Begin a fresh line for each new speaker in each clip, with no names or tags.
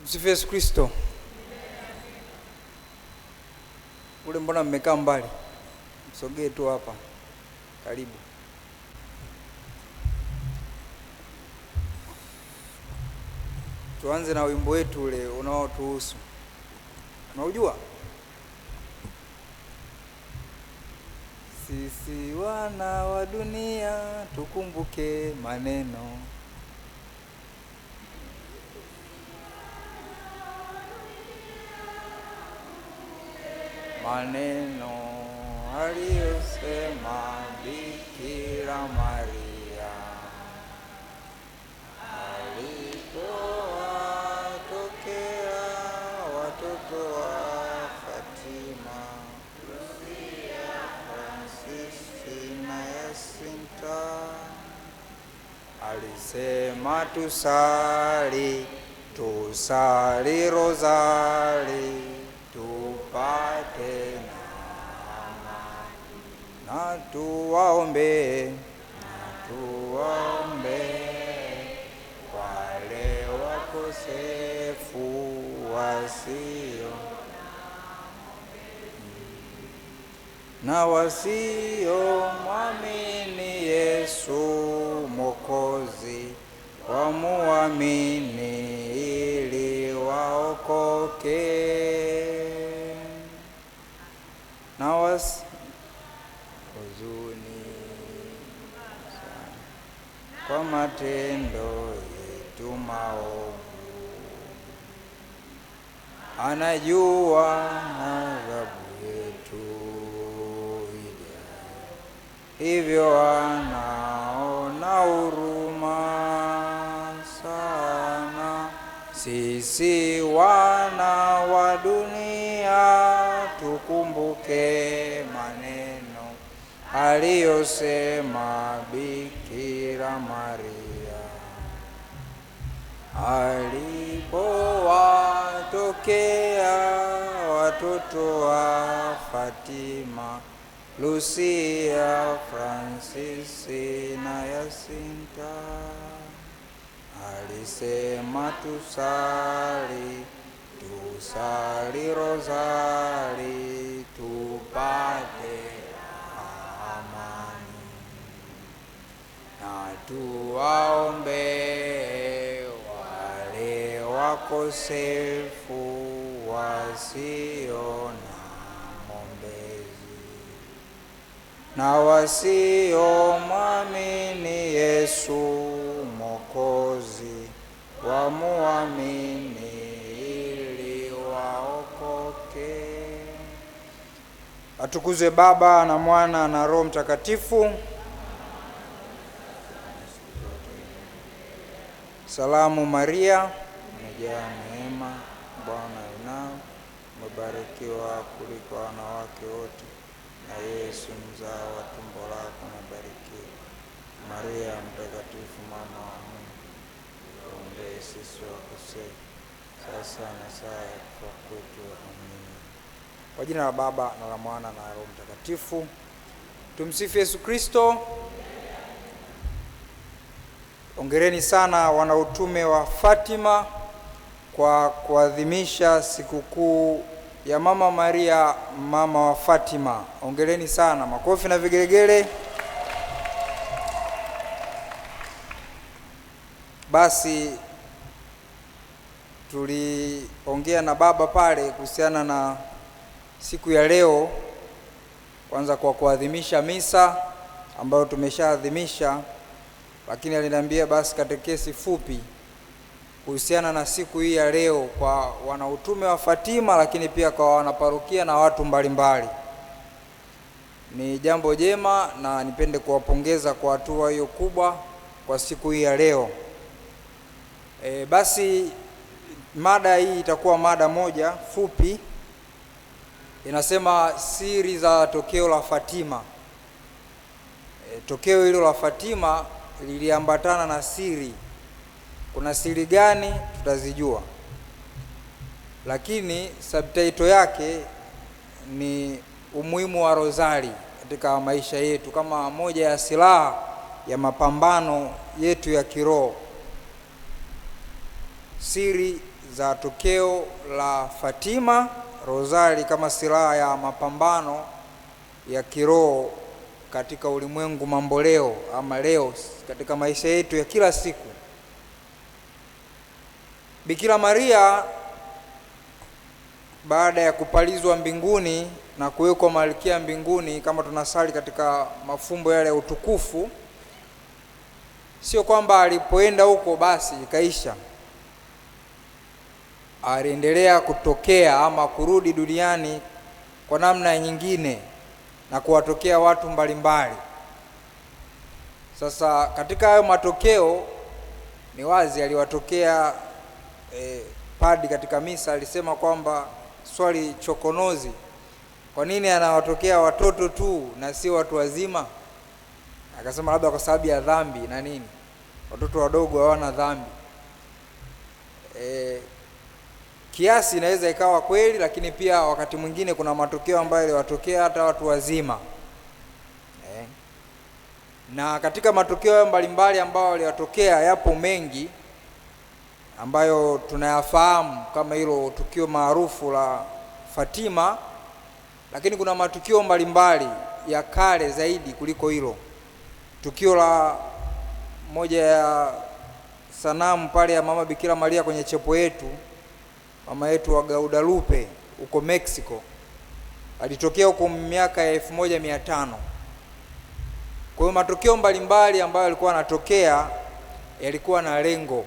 Msifu Yesu Kristo. Ule mbona mmekaa mbali? Msogee tu hapa. Karibu. Tuanze na wimbo wetu ule unaotuhusu. Unaujua? Sisi wana wa dunia tukumbuke maneno. Maneno aliyosema Bikira Maria alipowatokea watoto wa Fatima, Fransisi na Yasinta. Alisema tusali rozari tupate na tuwaombe wale wakosefu wasio mwamini Yesu Mwokozi, wamuamini ili waokoke. Na huzuni sana kwa matendo yetu maovu, anajua adhabu yetu hivyo anaona huruma sana. Sisi wana wa dunia tukumbuke maneno aliyosema Bikira Maria alipowatokea watoto wa Fatima, Lucia, Fransisi na Yasinta. Alisema tusali rozari tupate amani na tuwaombe wale wakosefu wasio na mwombezi na wasio mwamini Yesu Mwokozi, wamuamini ili waokoke. Atukuzwe Baba na Mwana na Roho Mtakatifu. Salamu Maria, umejaa neema, Bwana yu nawe, umebarikiwa kuliko wanawake wote, na Yesu mzao wa tumbo lako umebarikiwa. Maria mtakatifu, mama wa Mungu, tuombee sisi wakosefu, sasa na saa ya kufa kwetu. Amina. Kwa jina la Baba na la Mwana na Roho Mtakatifu. Tumsifu Yesu Kristo. Hongereni sana wanautume wa Fatima kwa kuadhimisha sikukuu ya Mama Maria, mama wa Fatima. Hongereni sana, makofi na vigelegele. Basi tuliongea na baba pale kuhusiana na siku ya leo, kwanza kwa kuadhimisha misa ambayo tumeshaadhimisha, lakini aliniambia basi katekesi fupi kuhusiana na siku hii ya leo kwa wanautume wa Fatima, lakini pia kwa wanaparokia na watu mbalimbali. Ni jambo jema na nipende kuwapongeza kwa hatua hiyo kubwa kwa siku hii ya leo. Basi mada hii itakuwa mada moja fupi, inasema siri za tokeo la Fatima. Tokeo hilo la Fatima liliambatana na siri. Kuna siri gani? Tutazijua, lakini subtitle yake ni umuhimu wa rozari katika maisha yetu kama moja ya silaha ya mapambano yetu ya kiroho. Siri za tokeo la Fatima Rozari kama silaha ya mapambano ya kiroho katika ulimwengu mamboleo ama leo katika maisha yetu ya kila siku. Bikira Maria baada ya kupalizwa mbinguni na kuwekwa malkia mbinguni, kama tunasali katika mafumbo yale ya utukufu, sio kwamba alipoenda huko basi ikaisha. Aliendelea kutokea ama kurudi duniani kwa namna nyingine na kuwatokea watu mbalimbali. Sasa katika hayo matokeo ni wazi aliwatokea padi katika misa alisema kwamba swali chokonozi, kwa nini anawatokea watoto tu na si watu wazima? Akasema labda kwa sababu ya dhambi na nini, watoto wadogo hawana dhambi. Kiasi inaweza ikawa kweli, lakini pia wakati mwingine kuna matokeo ambayo yaliwatokea hata watu wazima. Na katika matokeo mbalimbali ambayo yaliwatokea yapo mengi ambayo tunayafahamu kama hilo tukio maarufu la Fatima, lakini kuna matukio mbalimbali ya kale zaidi kuliko hilo. Tukio la moja ya sanamu pale ya Mama Bikira Maria kwenye chepo yetu, mama yetu wa Guadalupe huko Mexico, alitokea huko miaka ya 1500. Kwa hiyo matukio mbalimbali ambayo yalikuwa yanatokea yalikuwa na lengo.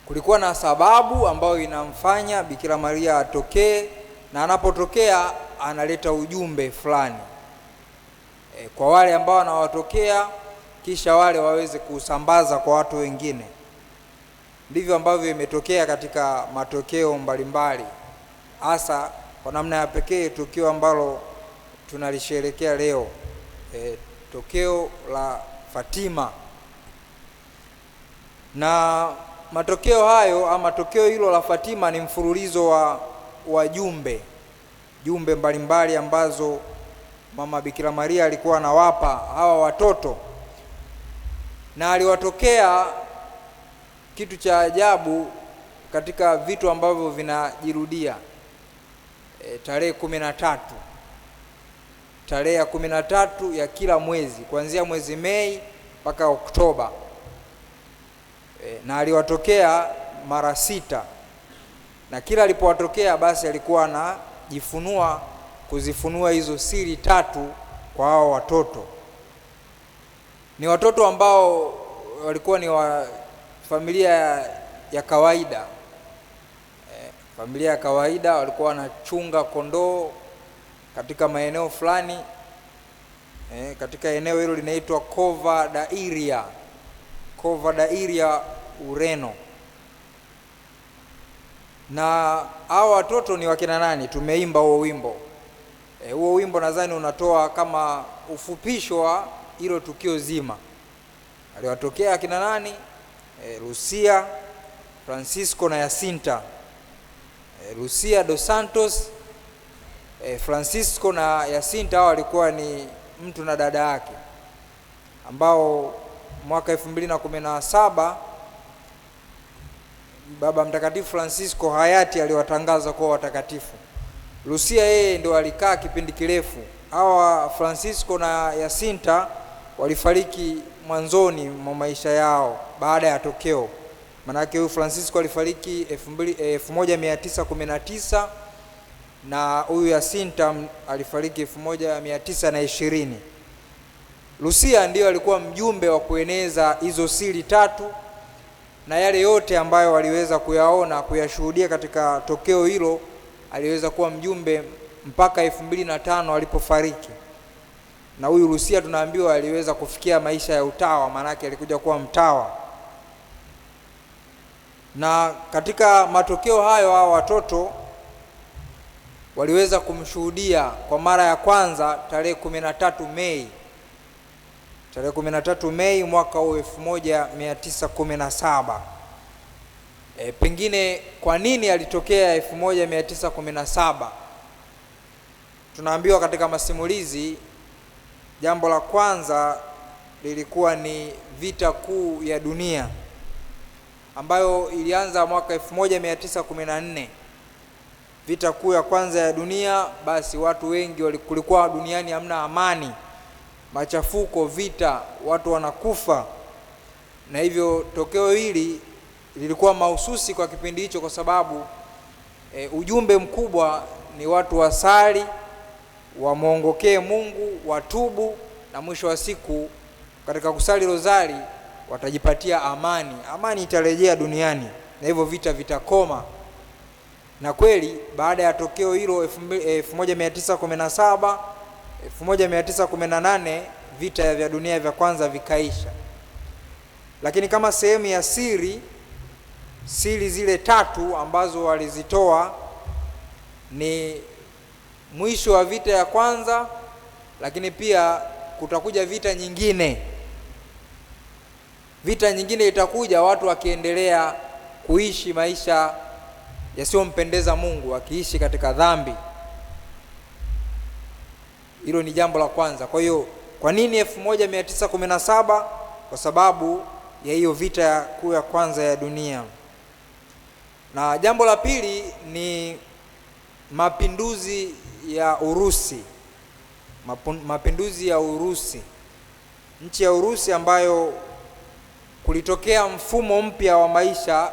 Kulikuwa na sababu ambayo inamfanya Bikira Maria atokee, na anapotokea analeta ujumbe fulani kwa wale ambao wanawatokea, kisha wale waweze kusambaza kwa watu wengine. Ndivyo ambavyo imetokea katika matokeo mbalimbali, hasa kwa namna ya pekee tukio ambalo tunalisherehekea leo, tokeo la Fatima. Na matokeo hayo ama tokeo hilo la Fatima ni mfululizo wa jumbe mbalimbali ambazo Mama Bikira Maria alikuwa anawapa hawa watoto, na aliwatokea kitu cha ajabu katika vitu ambavyo vinajirudia. Tarehe 13, tarehe ya 13 ya kila mwezi, kuanzia mwezi Mei mpaka Oktoba. Na aliwatokea mara 6, na kila alipowatokea basi alikuwa anajifunua kuzifunua hizo siri 3 kwa hao watoto. Ni watoto ambao walikuwa ni wa familia ya kawaida. Familia ya kawaida, walikuwa wanachunga kondoo katika maeneo fulani, katika eneo hilo linaitwa Cova da Iria, Ureno. Na hao watoto ni wakina nani? Tumeimba huo wimbo. Huo wimbo nadhani unatoa kama ufupisho wa hilo tukio zima. Aliwatokea akina nani? Lucia, Francisco na Jacinta. Lucia dos Santos, Francisco na Jacinta hao walikuwa ni mtu na dada yake, ambao mwaka 2017 Baba Mtakatifu Francisco hayati aliwatangaza kuwa watakatifu. Lucia yeye ndio alikaa kipindi kirefu. Hawa Francisco na Jacinta walifariki mwanzoni mwa maisha yao baada ya tokeo. Manake huyu Francisco alifariki 1919 na huyu Jacinta alifariki 1920. Lucia ndio alikuwa mjumbe wa kueneza hizo siri 3 na yale yote ambayo waliweza kuyaona, kuyashuhudia katika tokeo hilo. Aliweza kuwa mjumbe mpaka 2005 alipofariki. Na huyu Lucia tunaambiwa aliweza kufikia maisha ya utawa, manake alikuja kuwa mtawa. Na katika matokeo hayo hao watoto waliweza kumshuhudia kwa mara ya kwanza tarehe 13 Mei. Tarehe 13 Mei mwaka 1917. Pengine kwa nini alitokea 1917? Tunaambiwa katika masimulizi, jambo la kwanza lilikuwa ni vita kuu ya dunia ambayo ilianza mwaka 1914, vita kuu ya kwanza ya dunia. Basi watu wengi kulikuwa duniani hamna amani, machafuko, vita, watu wanakufa. Na hivyo tokeo hili lilikuwa mahususi kwa kipindi hicho, kwa sababu ujumbe mkubwa ni watu wasali, wamuongokee Mungu, watubu, na mwisho wa siku katika kusali rozari watajipatia amani. Amani itarejea duniani na hivyo vita vitakoma. Na kweli baada ya tokeo hilo 1917, 1918 vita vya dunia vya kwanza vikaisha. Lakini kama sehemu ya siri zile tatu ambazo walizitoa ni mwisho wa vita ya kwanza, lakini pia kutakuja vita nyingine. Vita nyingine itakuja watu wakiendelea kuishi maisha yasiyompendeza Mungu, wakiishi katika dhambi. Hilo ni jambo la kwanza. Kwa hiyo kwa nini 1917? Kwa sababu ya hiyo vita kuu ya kwanza ya dunia. Na jambo la pili ni mapinduzi ya Urusi. Mapinduzi ya Urusi, nchi ya Urusi ambayo kulitokea mfumo mpya wa maisha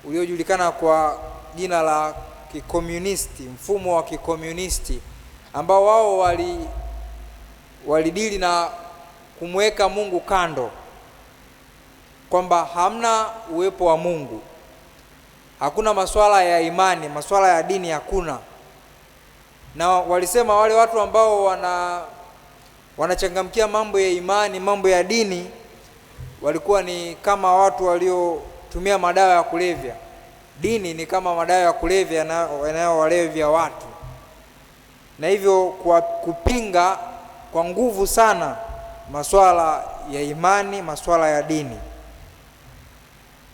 uliojulikana kwa jina la kikomunisti, mfumo wa kikomunisti ambao wao walidili na kumweka Mungu kando, kwamba hamna uwepo wa Mungu, hakuna masuala ya imani, masuala ya dini hakuna. Na walisema wale watu ambao wanachangamkia mambo ya imani, mambo ya dini, walikuwa ni kama watu waliotumia madawa ya kulevya. Dini ni kama madawa ya kulevya yanayowalevya watu, na hivyo kwa kupinga kwa nguvu sana masuala ya imani, masuala ya dini.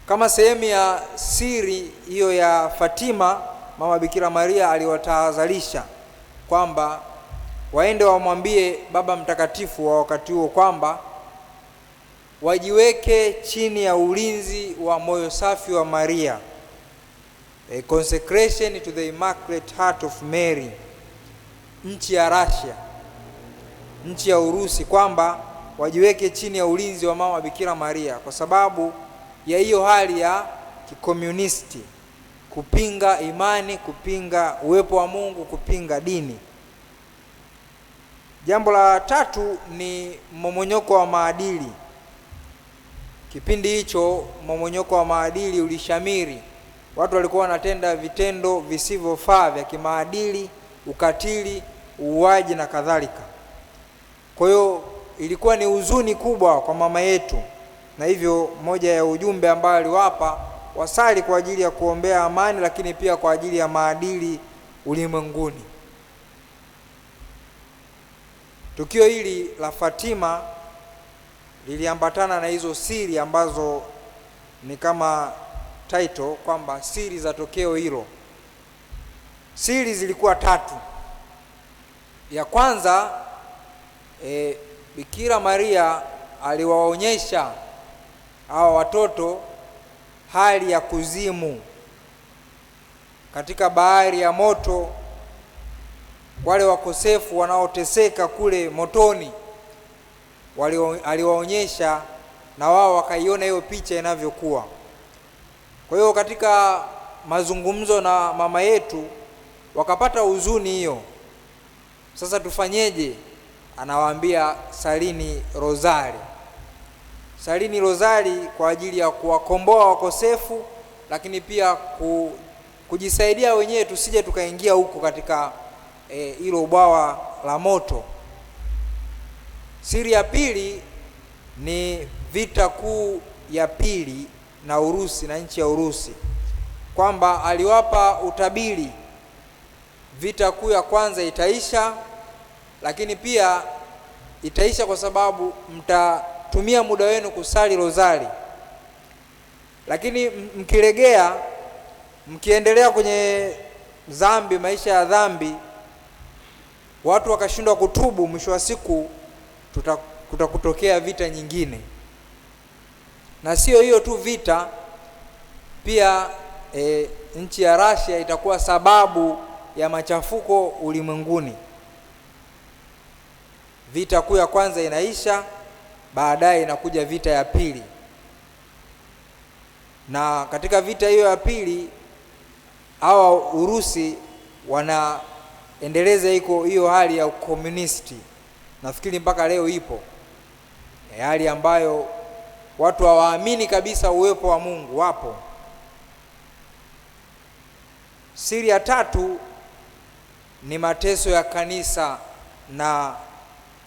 Kama sehemu ya siri hiyo ya Fatima, Mama Bikira Maria aliwatahadharisha kwamba waende wamwambie Baba Mtakatifu wa wakati huo kwamba wajiweke chini ya ulinzi wa moyo safi wa Maria, a consecration to the Immaculate Heart of Mary. Nchi ya Russia, nchi ya Urusi, kwamba wajiweke chini ya ulinzi wa Mama Bikira Maria kwa sababu ya hiyo hali ya kikomunisti, kupinga imani, kupinga uwepo wa Mungu, kupinga dini. Jambo la tatu ni mmomonyoko wa maadili. Kipindi hicho mmomonyoko wa maadili ulishamiri. Watu walikuwa wanatenda vitendo visivyofaa vya kimaadili, ukatili, uuaji na kadhalika. Kwa hiyo ilikuwa ni huzuni kubwa kwa mama yetu, na hivyo moja ya ujumbe ambao aliwapa, wasali kwa ajili ya kuombea amani, lakini pia kwa ajili ya maadili ulimwenguni. Tukio hili la Fatima liliambatana na hizo siri ambazo ni kama title kwamba siri za tokeo hilo. Siri zilikuwa tatu. Ya kwanza, Bikira Maria aliwaonyesha hawa watoto hali ya kuzimu katika bahari ya moto. Wale wakosefu wanaoteseka kule motoni aliwaonyesha, na wao wakaiona hiyo picha inavyokuwa. Kwa hiyo katika mazungumzo na mama yetu wakapata huzuni hiyo. Sasa tufanyeje? Anawaambia salini rozari. Salini rozari kwa ajili ya kuwakomboa wakosefu, lakini pia kujisaidia wenyewe tusije tukaingia huko katika hilo bwawa la moto. Siri ya pili ni vita kuu ya pili na Urusi na nchi ya Urusi, kwamba aliwapa utabiri vita kuu ya kwanza itaisha, lakini pia itaisha kwa sababu mtatumia muda wenu kusali rozari, lakini mkilegea, mkiendelea kwenye dhambi, maisha ya dhambi, watu wakashindwa kutubu, mwisho wa siku kutakutokea vita nyingine. Na sio hiyo tu vita, pia nchi ya Russia itakuwa sababu ya machafuko ulimwenguni. Vita kuu ya kwanza inaisha, baadaye inakuja vita ya pili, na katika vita hiyo ya pili hawa Urusi wanaendeleza hiyo hali ya ukomunisti. Nafikiri mpaka leo ipo hali ambayo watu hawaamini kabisa uwepo wa Mungu. Wapo. Siri ya tatu ni mateso ya kanisa na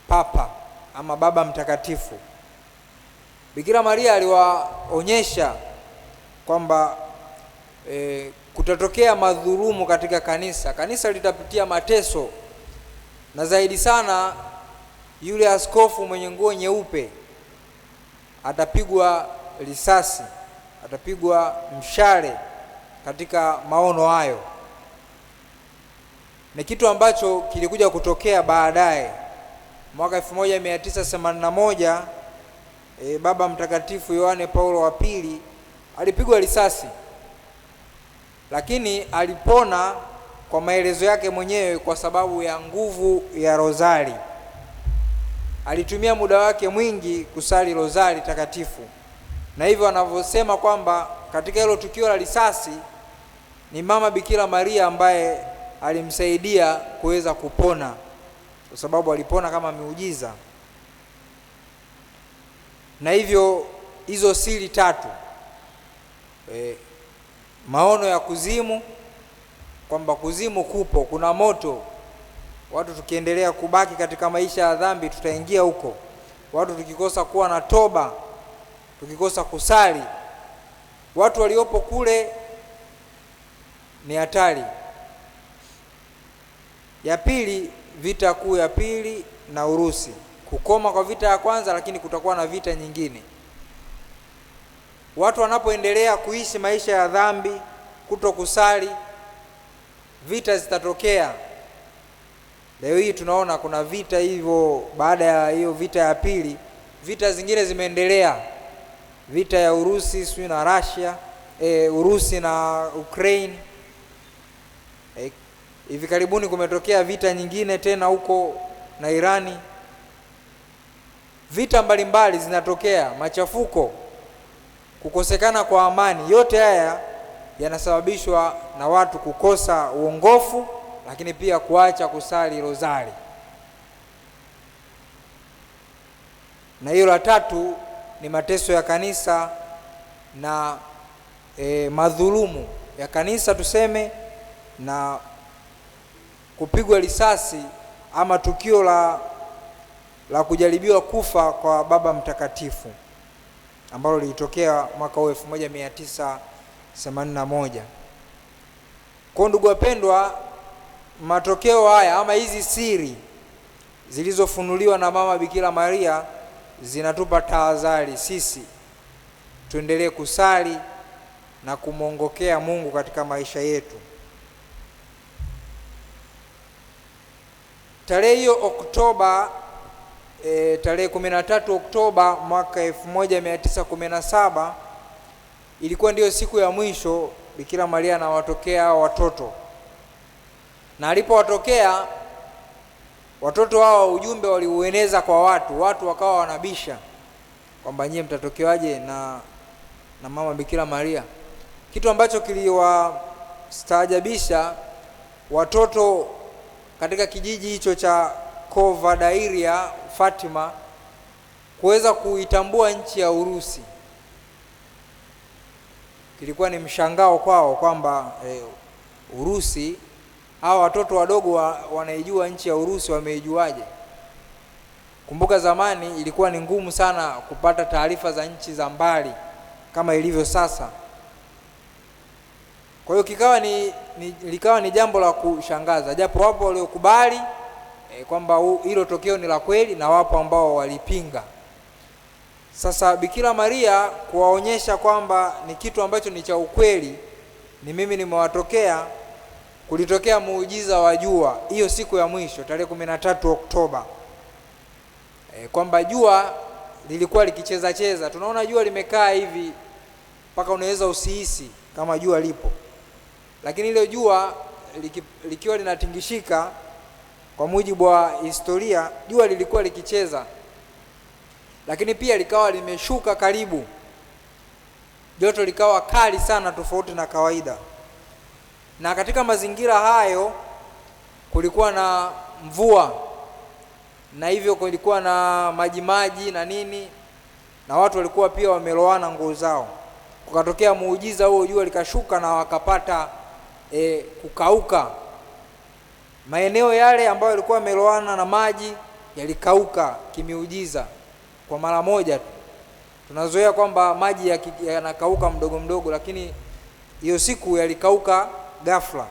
Papa ama Baba Mtakatifu. Bikira Maria aliwaonyesha kwamba kutatokea madhulumu katika kanisa. Kanisa litapitia mateso, na zaidi sana yule askofu mwenye nguo nyeupe atapigwa risasi, atapigwa mshale katika maono hayo. Ni kitu ambacho kilikuja kutokea baadaye. Mwaka 1981 Baba Mtakatifu Yohane Paulo wa pili alipigwa risasi, lakini alipona kwa maelezo yake mwenyewe kwa sababu ya nguvu ya rozari. Alitumia muda wake mwingi kusali rozari takatifu, na hivyo anavyosema kwamba katika hilo tukio la risasi ni Mama Bikira Maria ambaye alimsaidia kuweza kupona, kwa sababu alipona kama miujiza. Na hivyo hizo siri tatu, maono ya kuzimu, kwamba kuzimu kupo, kuna moto. Watu tukiendelea kubaki katika maisha ya dhambi tutaingia huko. Watu tukikosa kuwa na toba, tukikosa kusali, watu waliopo kule ni hatari. Ya pili, vita kuu ya pili na Urusi, kukoma kwa vita ya kwanza, lakini kutakuwa na vita nyingine. Watu wanapoendelea kuishi maisha ya dhambi, kutokusali, vita zitatokea. Leo hii tunaona kuna vita hivyo. Baada ya hiyo vita ya pili, vita zingine zimeendelea. Vita ya Urusi sio na Russia, Urusi na Ukraine. Hivi karibuni kumetokea vita nyingine tena huko na Irani. Vita mbalimbali zinatokea, machafuko, kukosekana kwa amani. Yote haya yanasababishwa na watu kukosa uongofu, lakini pia kuacha kusali rozari. Na hilo la tatu ni mateso ya kanisa na madhulumu ya kanisa tuseme, na kupigwa risasi ama tukio la kujaribiwa kufa kwa Baba Mtakatifu ambalo lilitokea mwaka 1981. Kwa ndugu wapendwa, matokeo haya ama hizi siri zilizofunuliwa na Mama Bikira Maria zinatupa tahadhari sisi tuendelee kusali na kumwongokea Mungu katika maisha yetu. Tarehe hiyo Oktoba, tarehe 13 Oktoba mwaka 1917 ilikuwa ndiyo siku ya mwisho Bikira Maria anawatokea watoto. Na alipowatokea watoto hao, ujumbe waliueneza kwa watu wakawa wanabisha kwamba nyie mtatokewaje na Mama Bikira Maria. Kitu ambacho kiliwastaajabisha watoto katika kijiji hicho cha Kovadairia Fatima kuweza kuitambua nchi ya Urusi. Kilikuwa ni mshangao kwao kwamba Urusi, hawa watoto wadogo wanaijua nchi ya Urusi, wameijuaje? Kumbuka zamani ilikuwa ni ngumu sana kupata taarifa za nchi za mbali kama ilivyo sasa. Kwa hiyo likawa ni jambo la kushangaza, japo wapo waliokubali kwamba hilo tokeo ni la kweli na wapo ambao walipinga. Sasa Bikira Maria kuwaonyesha kwamba ni kitu ambacho ni cha ukweli, ni mimi nimewatokea, kulitokea muujiza wa jua hiyo siku ya mwisho tarehe 13 Oktoba. Kwamba jua lilikuwa likicheza cheza. Tunaona jua limekaa hivi mpaka unaweza usihisi kama jua lipo, lakini ile jua likiwa linatingishika, kwa mujibu wa historia, jua lilikuwa likicheza, lakini pia likawa limeshuka karibu, joto likawa kali sana tofauti na kawaida. Na katika mazingira hayo kulikuwa na mvua, na hivyo kulikuwa na maji na nini, na watu walikuwa pia wameloana nguo zao. Kukatokea muujiza huo, jua likashuka na wakapata kukauka. Maeneo yale ambayo yalikuwa yameloana na maji yalikauka kimiujiza kwa mara moja tu. Tunazoea kwamba maji yanakauka mdogo mdogo, lakini hiyo siku yalikauka ghafla.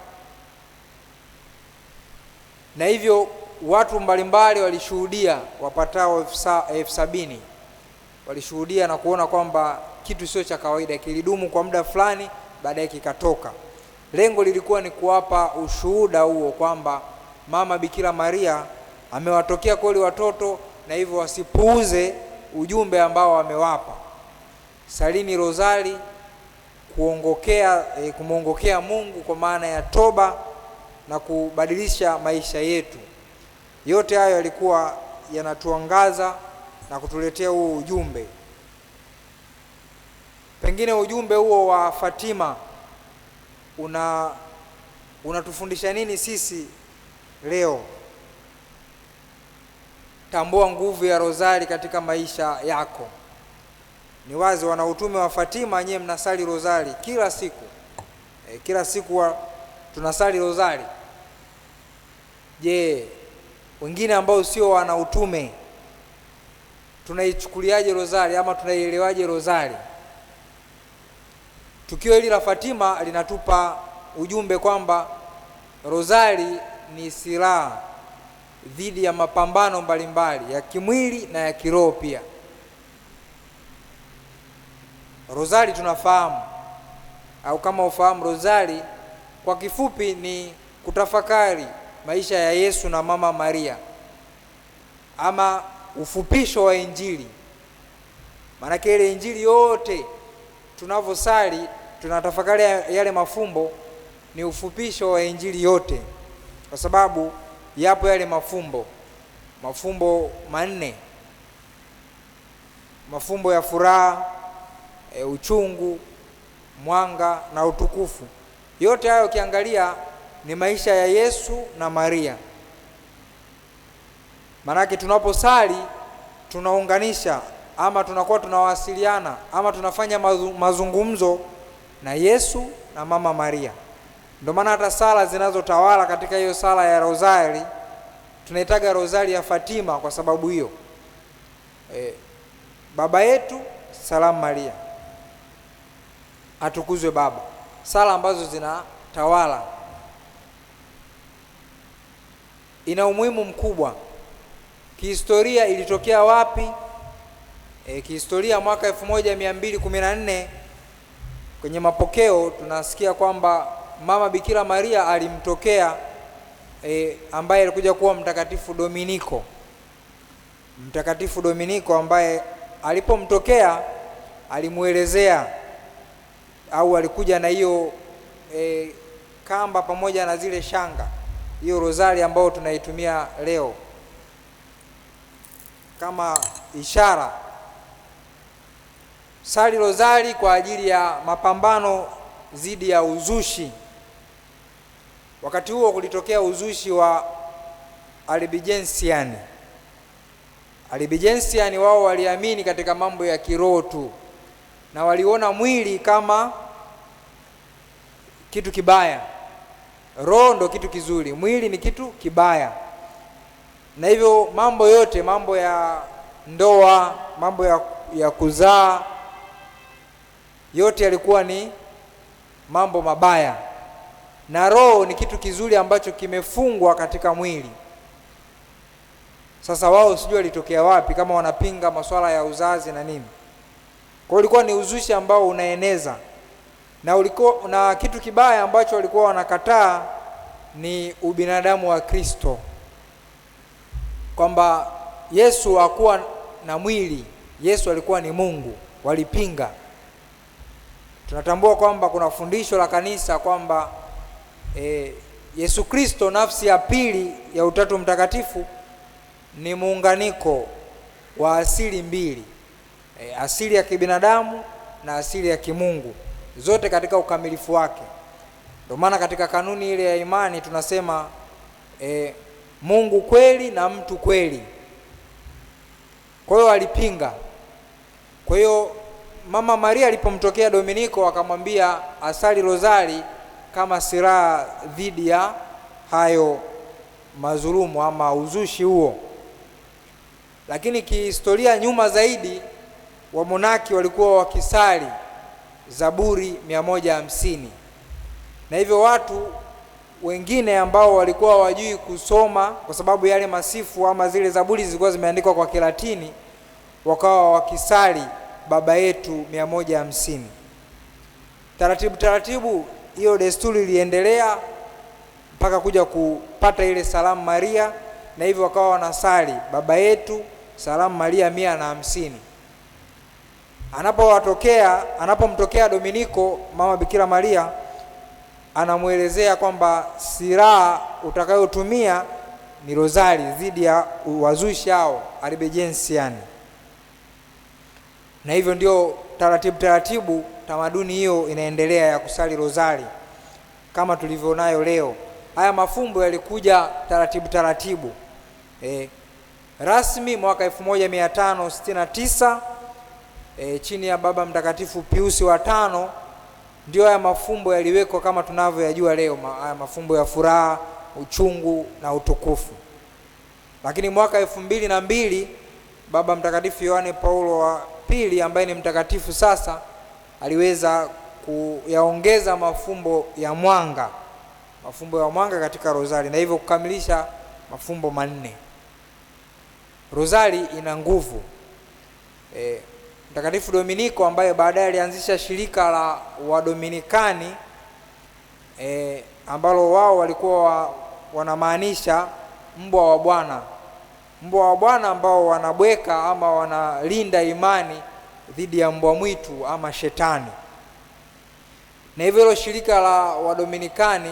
Na hivyo watu mbalimbali walishuhudia, wapatao 70,000 walishuhudia na kuona kwamba kitu sio cha kawaida. Kilidumu kwa muda fulani, baadaye kikatoka. Lengo lilikuwa ni kuwapa ushuhuda huo kwamba Mama Bikira Maria amewatokea kweli watoto, na hivyo wasipuuze ujumbe ambao amewapa. Salini rozari kumwongokea Mungu kwa maana ya toba na kubadilisha maisha yetu. Yote hayo yalikuwa yanatuangaza na kutuletea huo ujumbe. Pengine ujumbe huo wa Fatima unatufundisha nini sisi leo? Tambua nguvu ya rozari katika maisha yako. Ni wazi wana utume wa Fatima, nyewe mnasali rozari kila siku. Kila siku tunasali rozari. Je, wengine ambao sio wana utume tunaichukuliaje rozari ama tunaielewaje rozari? Tukio hili la Fatima linatupa ujumbe kwamba rozari ni silaha dhidi ya mapambano mbalimbali ya kimwili na ya kiroho pia. Rozari tunafahamu, au kama ufahamu, rozari kwa kifupi ni kutafakari maisha ya Yesu na Mama Maria, ama ufupisho wa Injili. Maana ile Injili yote tunavyosali tunatafakari yale mafumbo, ni ufupisho wa Injili yote, kwa sababu yapo yale mafumbo 4: mafumbo ya furaha, uchungu, mwanga na utukufu. Yote hayo ukiangalia ni maisha ya Yesu na Maria. Maanake tunaposali tunaunganisha, ama tunakuwa tunawasiliana, ama tunafanya mazungumzo na Yesu na Mama Maria. Ndio maana hata sala zinazotawala katika hiyo sala ya rozari tunaitaga rozari ya Fatima kwa sababu hiyo. Baba yetu salamu Maria, atukuzwe Baba. Sala ambazo zinatawala. Ina umuhimu mkubwa. Kihistoria ilitokea wapi? Kihistoria mwaka 1214 kwenye mapokeo tunasikia kwamba Mama Bikira Maria alimtokea ambaye alikuja kuwa Mtakatifu Dominiko, ambaye alipomtokea alimuelezea, au alikuja na hiyo kamba pamoja na zile shanga, hiyo rozari ambayo tunaitumia leo kama ishara. Sali rozari kwa ajili ya mapambano dhidi ya uzushi. Wakati huo kulitokea uzushi wa Albigensiani. Wao waliamini katika mambo ya kiroho tu, na waliona mwili kama kitu kibaya. Roho ndo kitu kizuri, mwili ni kitu kibaya. Na hivyo mambo yote, mambo ya ndoa, mambo ya kuzaa, yote yalikuwa ni mambo mabaya, na roho ni kitu kizuri ambacho kimefungwa katika mwili. Sasa wao sijui walitokea wapi, kama wanapinga masuala ya uzazi na nini. Kwa hiyo ilikuwa ni uzushi ambao unaeneza, na ulikuwa na kitu kibaya ambacho walikuwa wanakataa ni ubinadamu wa Kristo, kwamba Yesu hakuwa na mwili, Yesu alikuwa ni Mungu. Walipinga. Tunatambua kwamba kuna fundisho la kanisa kwamba Yesu Kristo, nafsi ya pili ya Utatu Mtakatifu, ni muunganiko wa asili mbili, asili ya kibinadamu na asili ya kimungu, zote katika ukamilifu wake. Ndio maana katika kanuni ile ya imani tunasema Mungu kweli na mtu kweli. Kwa hiyo alipinga. Kwa hiyo Mama Maria alipomtokea Dominiko akamwambia asali rozari kama silaha dhidi ya hayo mazulumu ama uzushi huo. Lakini kihistoria nyuma zaidi, wamonaki walikuwa wakisali Zaburi 150, na hivyo watu wengine ambao walikuwa hawajui kusoma, kwa sababu yale masifu ama zile zaburi zilikuwa zimeandikwa kwa Kilatini, wakawa wakisali Baba Yetu 150. Taratibu taratibu hiyo desturi iliendelea mpaka kuja kupata ile Salamu Maria, na hivyo wakawa wanasali Baba Yetu Salamu Maria 150. Anapomtokea Dominiko, Mama Bikira Maria anamuelezea kwamba silaha utakayotumia ni rozari dhidi ya wazushi hao Albigensian. Na hivyo ndio taratibu tamaduni hiyo inaendelea ya kusali rozari kama tulivyonayo leo. Haya mafumbo yalikuja taratibu. Rasmi mwaka 1569 chini ya Baba Mtakatifu Piusi wa tano ndio haya mafumbo yaliwekwa kama tunavyoyajua leo, haya mafumbo ya furaha, uchungu na utukufu. Lakini mwaka 2002 Baba Mtakatifu Yohane Paulo wa pili, ambaye ni mtakatifu sasa, aliweza kuyaongeza mafumbo ya mwanga katika rozari, na hivyo kukamilisha mafumbo manne. Rozari ina nguvu. Mtakatifu Dominiko, ambaye baadaye alianzisha shirika la Wadominikani, ambalo wao walikuwa wanamaanisha mbwa wa Bwana ambao wanabweka ama wanalinda imani dhidi ya mbwa mwitu ama shetani. Na hivyo hilo shirika la Wadominikani,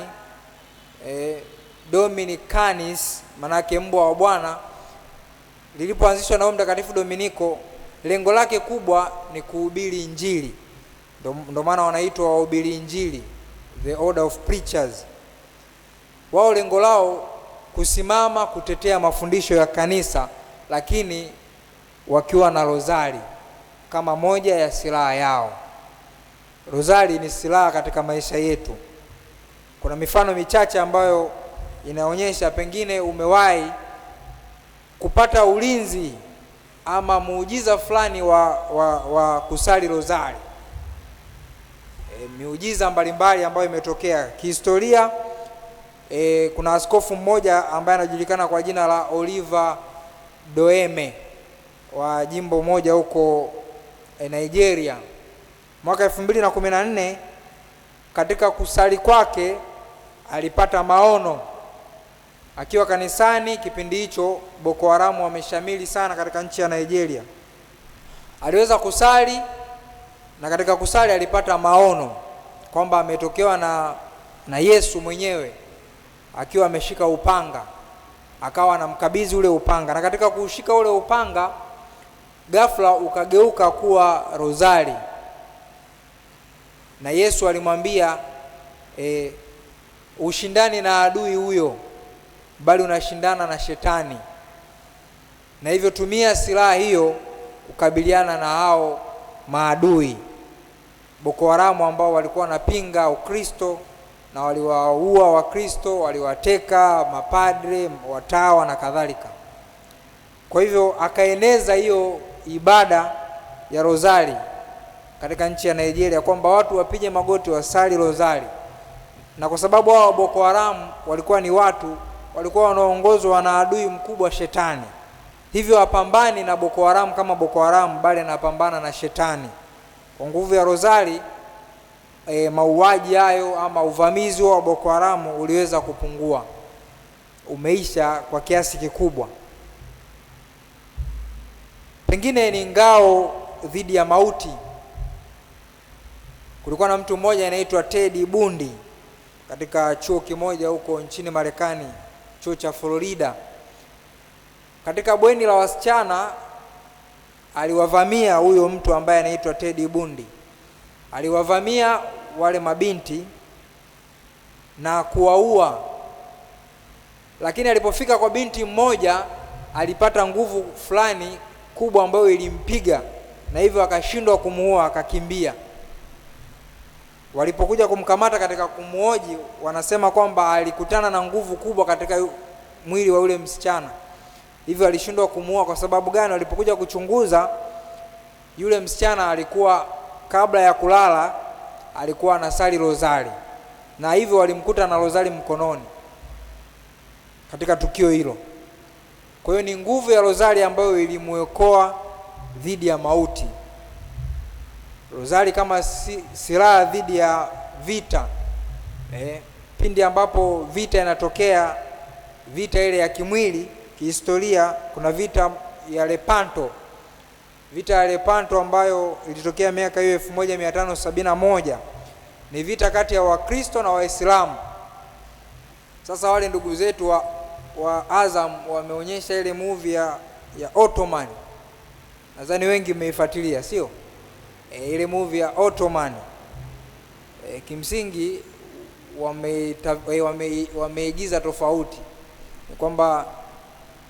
Dominicanis, manake mbwa wa Bwana, lilipoanzishwa na Mtakatifu Dominiko, lengo lake kubwa ni kuhubiri Injili. Ndio maana wanaitwa wahubiri Injili, the order of preachers. Wao lengo lao kusimama kutetea mafundisho ya kanisa, lakini wakiwa na rozari kama moja ya silaha yao. Rozari ni silaha katika maisha yetu. Kuna mifano michache ambayo inaonyesha pengine umewahi kupata ulinzi ama muujiza fulani wa kusali rozari. Miujiza mbalimbali ambayo imetokea kihistoria. Kuna askofu mmoja ambaye anajulikana kwa jina la Oliver Doeme wa jimbo moja huko Nigeria. Mwaka 2014 katika kusali kwake alipata maono akiwa kanisani. Kipindi hicho Boko Haram wameshamili sana katika nchi ya Nigeria. Aliweza kusali, na katika kusali alipata maono kwamba ametokewa na Yesu mwenyewe akiwa ameshika upanga, akawa anamkabidhi ule upanga, na katika kushika ule upanga ghafla ukageuka kuwa rozari. Na Yesu alimwambia ushindani na adui huyo, bali unashindana na shetani, na hivyo tumia silaha hiyo kukabiliana na hao maadui Boko Haram ambao walikuwa wanapinga Ukristo na waliwaua Wakristo, waliwateka mapadre, watawa na kadhalika. Kwa hivyo akaeneza hiyo ibada ya rozari katika nchi ya Nigeria, kwamba watu wapige magoti wasali rozari. Na kwa sababu hao Boko Haram walikuwa ni watu walikuwa wanaongozwa na adui mkubwa, shetani, hivyo hapambani na Boko Haram kama Boko Haram, bali anapambana na shetani. Kwa nguvu ya rozari, mauaji hayo ama uvamizi wa Boko Haram uliweza kupungua, umeisha kwa kiasi kikubwa. Pengine ni ngao dhidi ya mauti, kulikuwa na mtu mmoja anaitwa Ted Bundy katika chuo kimoja huko nchini Marekani, chuo cha Florida. Katika bweni la wasichana aliwavamia huyo mtu ambaye anaitwa Ted Bundy. Aliwavamia wale mabinti na kuwaua. Lakini alipofika kwa binti mmoja alipata nguvu fulani kubwa ambayo ilimpiga, na hivyo akashindwa kumuua, akakimbia. Walipokuja kumkamata katika kumuoji, wanasema kwamba alikutana na nguvu kubwa katika mwili wa yule msichana, hivyo alishindwa kumuua. Kwa sababu gani? Walipokuja kuchunguza, yule msichana alikuwa, kabla ya kulala, alikuwa anasali rozari, na hivyo walimkuta na rozari mkononi katika tukio hilo. Kwa hiyo ni nguvu ya rozari ambayo ilimuokoa dhidi ya mauti. Rozari kama silaha dhidi ya vita. Pindi ambapo vita inatokea, vita ile ya kimwili, kihistoria, kuna vita ya Lepanto. Vita ya Lepanto ambayo ilitokea miaka hiyo 1571 ni vita kati ya Wakristo na Waislamu. Sasa wale ndugu zetu wa Azam wameonyesha ile movie ya Ottoman. Nadhani wengi mmeifuatilia, sio? Ile movie ya Ottoman. Kimsingi wameigiza tofauti. Ni kwamba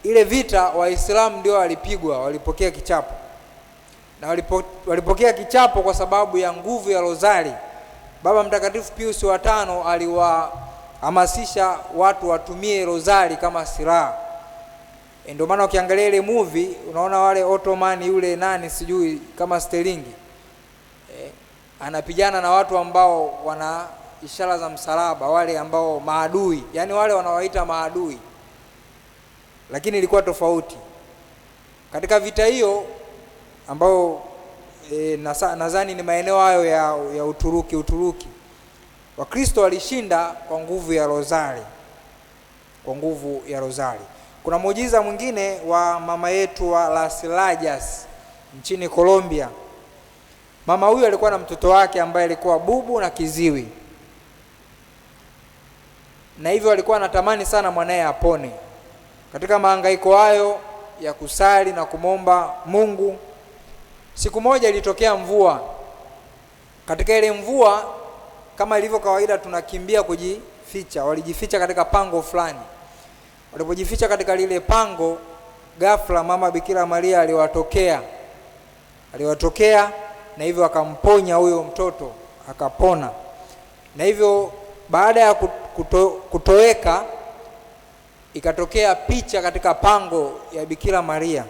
ile vita Waislamu ndio walipigwa, walipokea kichapo. Na walipokea kichapo kwa sababu ya nguvu ya rozari. Baba Mtakatifu Pius wa 5 aliwahamasisha watu watumie rozari kama silaha. Ndio maana ukiangalia ile movie unaona wale Ottoman, yule nani sijui kama Sterling, anapigana na watu ambao wana ishara za msalaba, wale ambao maadui, yani wale wanaowaita maadui. Lakini ilikuwa tofauti. Katika vita hiyo ambao nadhani ni maeneo hayo ya Uturuki, Wakristo walishinda kwa nguvu ya rozari. Kwa nguvu ya rozari. Kuna muujiza mwingine wa mama yetu wa Las Lajas nchini Colombia. Mama huyu alikuwa na mtoto wake ambaye alikuwa bubu na kiziwi, na hivyo alikuwa anatamani sana mwanae apone. Katika mahangaiko hayo ya kusali na kumomba Mungu, siku moja ilitokea mvua. Katika ile mvua, kama ilivyo kawaida, tunakimbia kujificha. Walijificha katika pango fulani. Walipojificha katika lile pango, ghafla mama Bikira Maria aliwatokea na hivyo akamponya huyo mtoto, akapona. Na hivyo baada ya kutoweka, ikatokea picha katika pango ya Bikira Maria.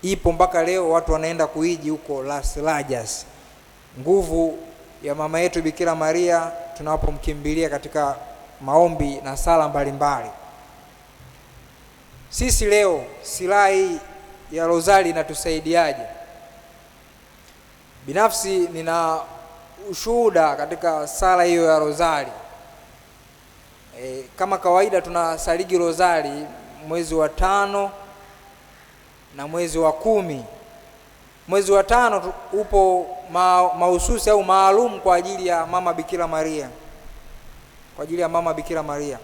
Ipo mpaka leo, watu wanaenda kuiji huko Las Lajas. Nguvu ya mama yetu Bikira Maria tunapomkimbilia katika maombi na sala mbalimbali. Sisi leo silaha hii ya rozari inatusaidiaje? Binafsi nina ushuhuda katika sala hiyo ya rozari. Kama kawaida tunasaligi rozari mwezi wa 5 na mwezi wa 10. Mwezi wa 5 upo mahususi au maalum kwa ajili ya mama Bikira Maria. Kwa ajili ya mama Bikira Maria.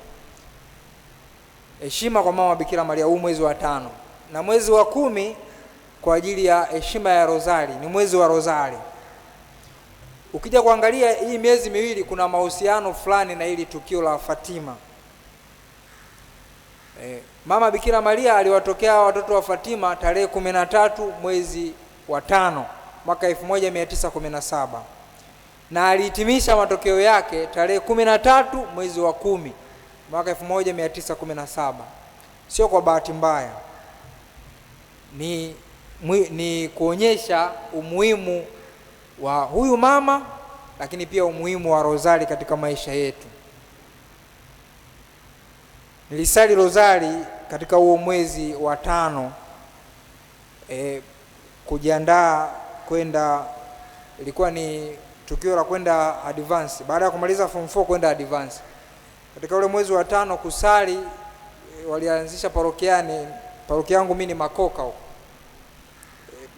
Heshima kwa mama Bikira Maria huu mwezi wa 5. Na mwezi wa 10 kwa ajili ya heshima ya rozari, ni mwezi wa rozari. Ukija kuangalia hii miezi miwili kuna mahusiano fulani na hili tukio la Fatima. Mama Bikira Maria aliwatokea watoto wa Fatima tarehe 13 mwezi wa 5 mwaka 1917. Na alihitimisha matokeo yake tarehe 13 mwezi wa 10 mwaka 1917. Sio kwa bahati mbaya. Ni kuonyesha umuhimu wa huyu mama, lakini pia umuhimu wa rozari katika maisha yetu. Nilisali rozari katika huo mwezi wa 5 kujiandaa kwenda, ilikuwa ni tukio la kwenda advance baada ya kumaliza form 4 kwenda advance. Katika ule mwezi wa 5 kusali, walianzisha parokiani. Parokia yangu mimi ni Makoka huko.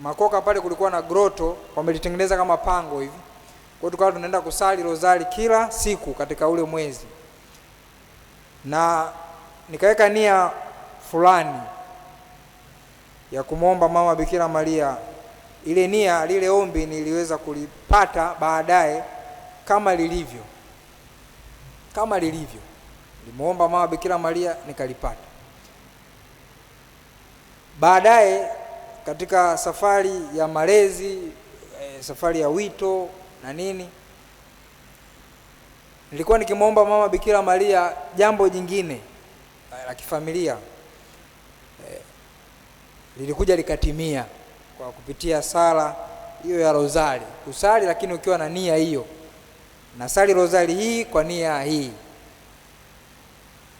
Makoka pale kulikuwa na grotto, wamelitengeneza kama pango hivi. hiyo tukawa tunaenda kusali rozari kila siku katika ule mwezi, na nikaweka nia fulani ya kumwomba Mama Bikira Maria. Ile nia, lile ombi niliweza kulipata baadaye kama lilivyo. Nilimuomba Mama Bikira Maria nikalipata. Baadaye katika safari ya malezi, safari ya wito na nini, nilikuwa nikimuomba Mama Bikira Maria jambo jingine la kifamilia, lilikuja likatimia kwa kupitia sala hiyo ya rozari. Kusali lakini ukiwa na nia hiyo, na sali rozari hii kwa nia hii.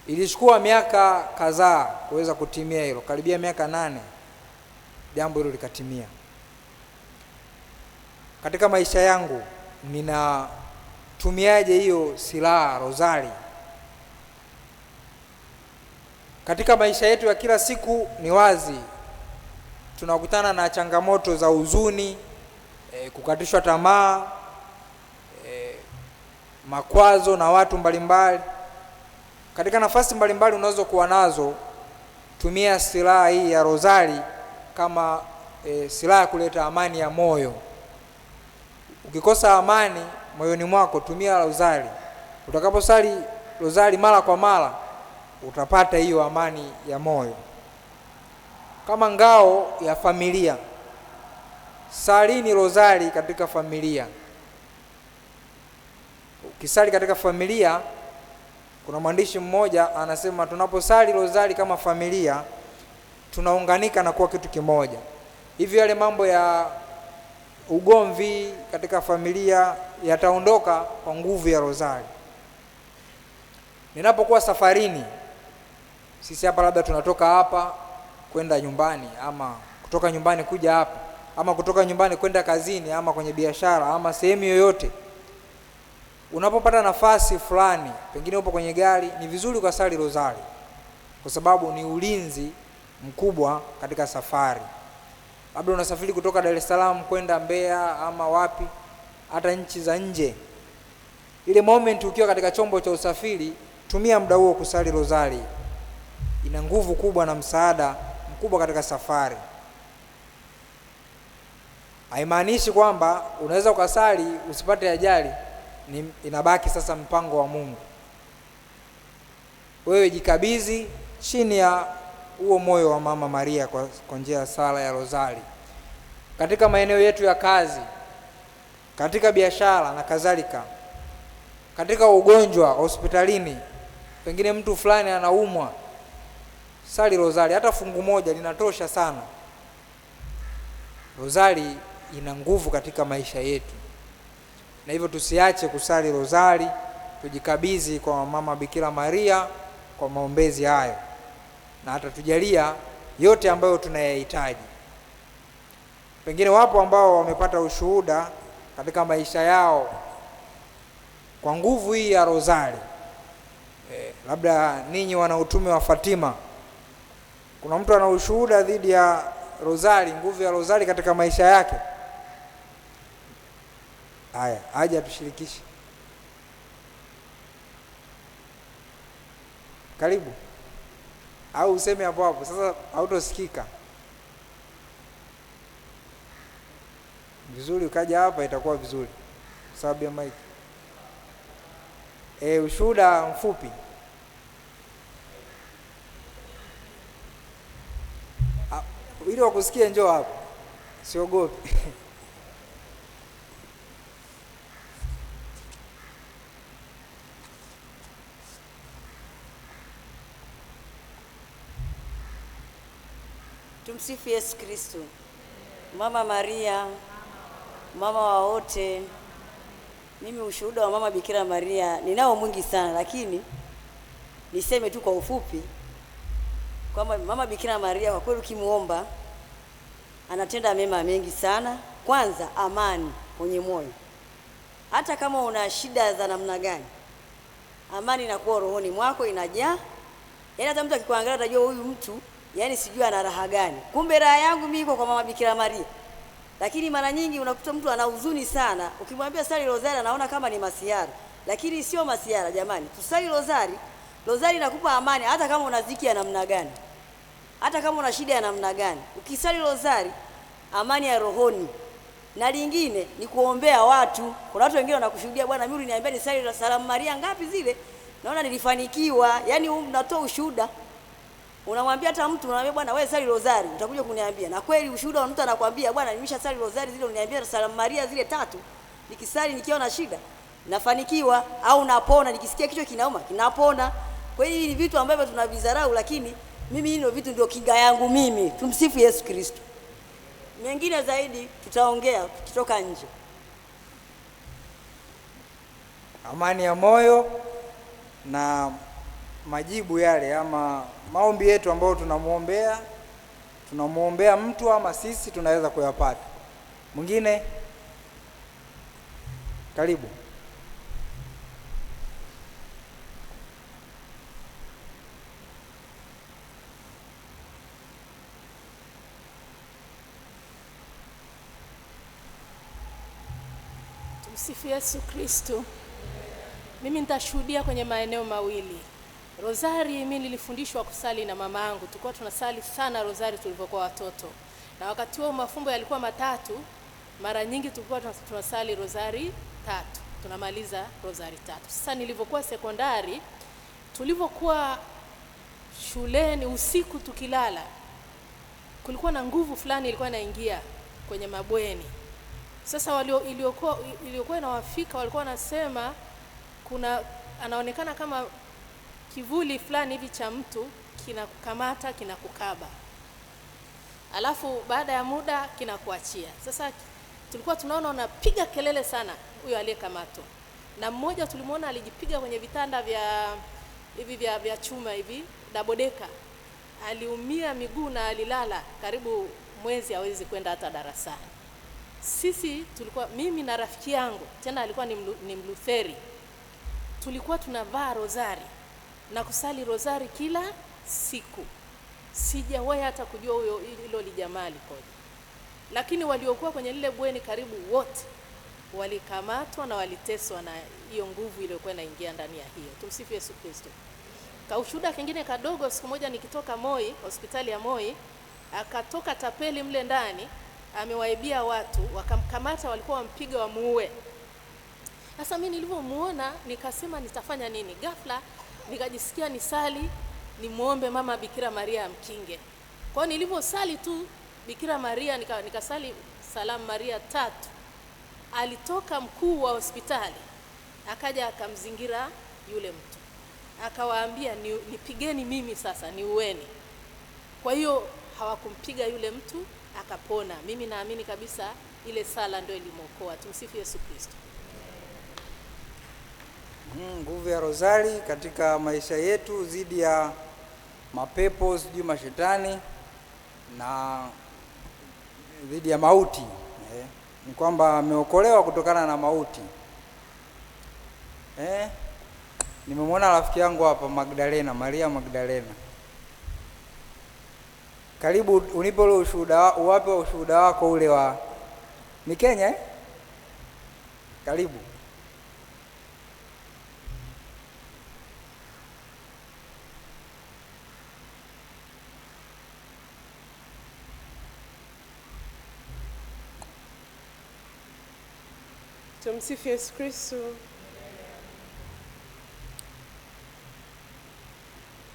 Ilichukua miaka kadhaa kuweza kutimia hilo, karibia miaka 8 jambo hilo likatimia. Katika maisha yangu ninatumiaje hiyo silaha rozari? Katika maisha yetu ya kila siku ni wazi tunakutana na changamoto za huzuni, kukatishwa tamaa, makwazo na watu mbalimbali. Katika nafasi mbalimbali unazo kuwa nazo, tumia silaha hii ya rozari kama silaha kuleta amani ya moyo. Ukikosa amani moyoni mwako, tumia rozari. Utakaposali rozari mara kwa mara, utapata hiyo amani ya moyo. Kama ngao ya familia, salini rozari katika familia. Ukisali katika familia, kuna mwandishi mmoja anasema tunaposali rozari kama familia, tunaunganika na kuwa kitu kimoja. Hivi yale mambo ya ugomvi katika familia yataondoka kwa nguvu ya rozari. Ninapokuwa safarini, sisi hapa labda tunatoka hapa kwenda nyumbani, ama kutoka nyumbani kuja hapa, ama kutoka nyumbani kwenda kazini, ama kwenye biashara, ama sehemu yoyote. Unapopata nafasi fulani, pengine upo kwenye gari, ni vizuri ukasali rozari, kwa sababu ni ulinzi mkubwa katika safari. Labda unasafiri kutoka Dar es Salaam kwenda Mbeya ama wapi, hata nchi za nje. Ile moment ukiwa katika chombo cha usafiri, tumia muda huo kusali rozari. Ina nguvu kubwa na msaada mkubwa katika safari. Haimaanishi kwamba unaweza ukasali usipate ajali, inabaki sasa mpango wa Mungu. Wewe jikabidhi chini ya huo moyo wa Mama Maria kwa njia ya sala ya rozari. Katika maeneo yetu ya kazi, katika biashara na kadhalika, katika ugonjwa hospitalini, pengine mtu fulani anaumwa, sali rozari. Hata fungu moja linatosha sana. Rozari ina nguvu katika maisha yetu, na hivyo tusiache kusali rozari. Tujikabidhi kwa Mama Bikira Maria kwa maombezi hayo, na hata tujalia yote ambayo tunayahitaji. Pengine wapo ambao wamepata ushuhuda katika maisha yao kwa nguvu hii ya rozari. Labda ninyi wana utume wa Fatima, kuna mtu ana ushuhuda dhidi ya rozari, nguvu ya rozari katika maisha yake. Haya, aje atushirikishe. Karibu. Au useme hapo hapo, sasa hautosikika vizuri. Ukaja hapa itakuwa vizuri sababu ya mic. Ushuhuda mfupi. Ili wakusikie, njoo hapo, siogopi.
Tumsifu Yesu Kristo. Mama Maria, mama wa wote. Mimi ushuhuda wa Mama Bikira Maria ninao mwingi sana, lakini niseme tu kwa ufupi kwamba Mama Bikira Maria kwa kweli ukimuomba anatenda mema mengi sana. Kwanza, amani kwenye moyo. Hata kama una shida za namna gani, amani inakuwa rohoni mwako, inajaa. Yaani hata mtu akikuangalia atajua huyu mtu, yaani sijui ana raha gani. Kumbe raha yangu mimi iko kwa Mama Bikira Maria. Lakini mara nyingi unakuta mtu ana huzuni sana, ukimwambia sali rozari anaona kama ni masiara, lakini sio masiara jamani. Tusali rozari. Rozari inakupa amani hata kama una dhiki ya namna gani. Hata kama una shida ya namna gani. Ukisali rozari, amani ya rohoni. Na lingine ni kuombea watu. Kuna watu wengine wanakushuhudia, bwana mimi uliniambia ni sali Salamu Maria ngapi zile? Naona nilifanikiwa. Yaani unatoa ushuhuda. Unamwambia hata mtu, unamwambia bwana wewe sali rozari, utakuja kuniambia. Na kweli ushuhuda wa mtu anakuambia, bwana nimesha sali rozari zile uliniambia Salamu Maria zile 3. Nikisali nikiwa na shida nafanikiwa, au napona, nikisikia kichwa kinauma kinapona. Kwa hiyo hivi ni vitu ambavyo tunavizarau, lakini mimi hilo vitu ndio kinga yangu mimi. Tumsifu Yesu Kristo. Mengine zaidi tutaongea tukitoka nje.
Amani ya moyo na majibu yale ama maombi yetu ambayo tunamuombea mtu ama sisi tunaweza kuyapata. Mwingine karibu.
Tumsifu Yesu Kristo. Mimi nitashuhudia kwenye maeneo mawili. Rozari mimi nilifundishwa kusali na mamangu. Tulikuwa tunasali sana rozari tulipokuwa watoto. Na wakati huo mafumbo yalikuwa 3, mara nyingi tulikuwa tunasali rozari 3. Tunamaliza rozari 3. Sasa nilipokuwa sekondari, tulipokuwa shuleni usiku tukilala, kulikuwa na nguvu fulani ilikuwa inaingia kwenye mabweni. Sasa iliyokuwa inawafika walikuwa wanasema anaonekana kama kivuli fulani hivi cha mtu kinakukamata, kinakukaba. Alafu baada ya muda kinakuachia. Sasa tulikuwa tunaona unapiga kelele sana huyo aliyekamatwa. Na mmoja tulimuona alijipiga kwenye vitanda vya chuma hivi, dabodeka. Aliumia miguu na alilala karibu mwezi hawezi kwenda hata darasani. Sisi tulikuwa, mimi na rafiki yangu, tena alikuwa ni Mlutheri, tulikuwa tunavaa rozari na kusali rozari kila siku. Sijawahi hata kujua hilo lijamaa likoje. Lakini waliokuwa kwenye lile bweni karibu wote walikamatwa na waliteswa na hiyo nguvu iliyokuwa inaingia ndani ya hiyo. Tumsifu Yesu Kristo. Kaushuhuda kingine kadogo, siku moja nikitoka Moi, hospitali ya Moi, akatoka tapeli mle ndani, amewaibia watu, wakamkamata, walikuwa wampiga wamuue. Sasa mimi nilipomuona nikasema nitafanya nini? Ghafla nikajisikia nisali, nimuombe mama Bikira Maria amkinge. Kwa hiyo niliposali tu Bikira Maria nikasali Salamu Maria 3. Alitoka mkuu wa hospitali, akaja akamzingira yule mtu. Akawaambia nipigeni mimi sasa, niueni. Kwa hiyo hawakumpiga yule mtu, akapona. Mimi naamini kabisa ile sala ndio ilimokoa. Tumsifu Yesu Kristo.
Nguvu ya rozari katika maisha yetu dhidi ya mapepo, dhidi ya mashetani na dhidi ya mauti. Ni kwamba ameokolewa kutokana na mauti. Nimemwona rafiki yangu hapa Magdalena, Maria Magdalena. Karibu unipe ule ushuhuda, uwape ushuhuda wako ule wa ni Kenya Karibu.
Tumsifu Yesu Kristo.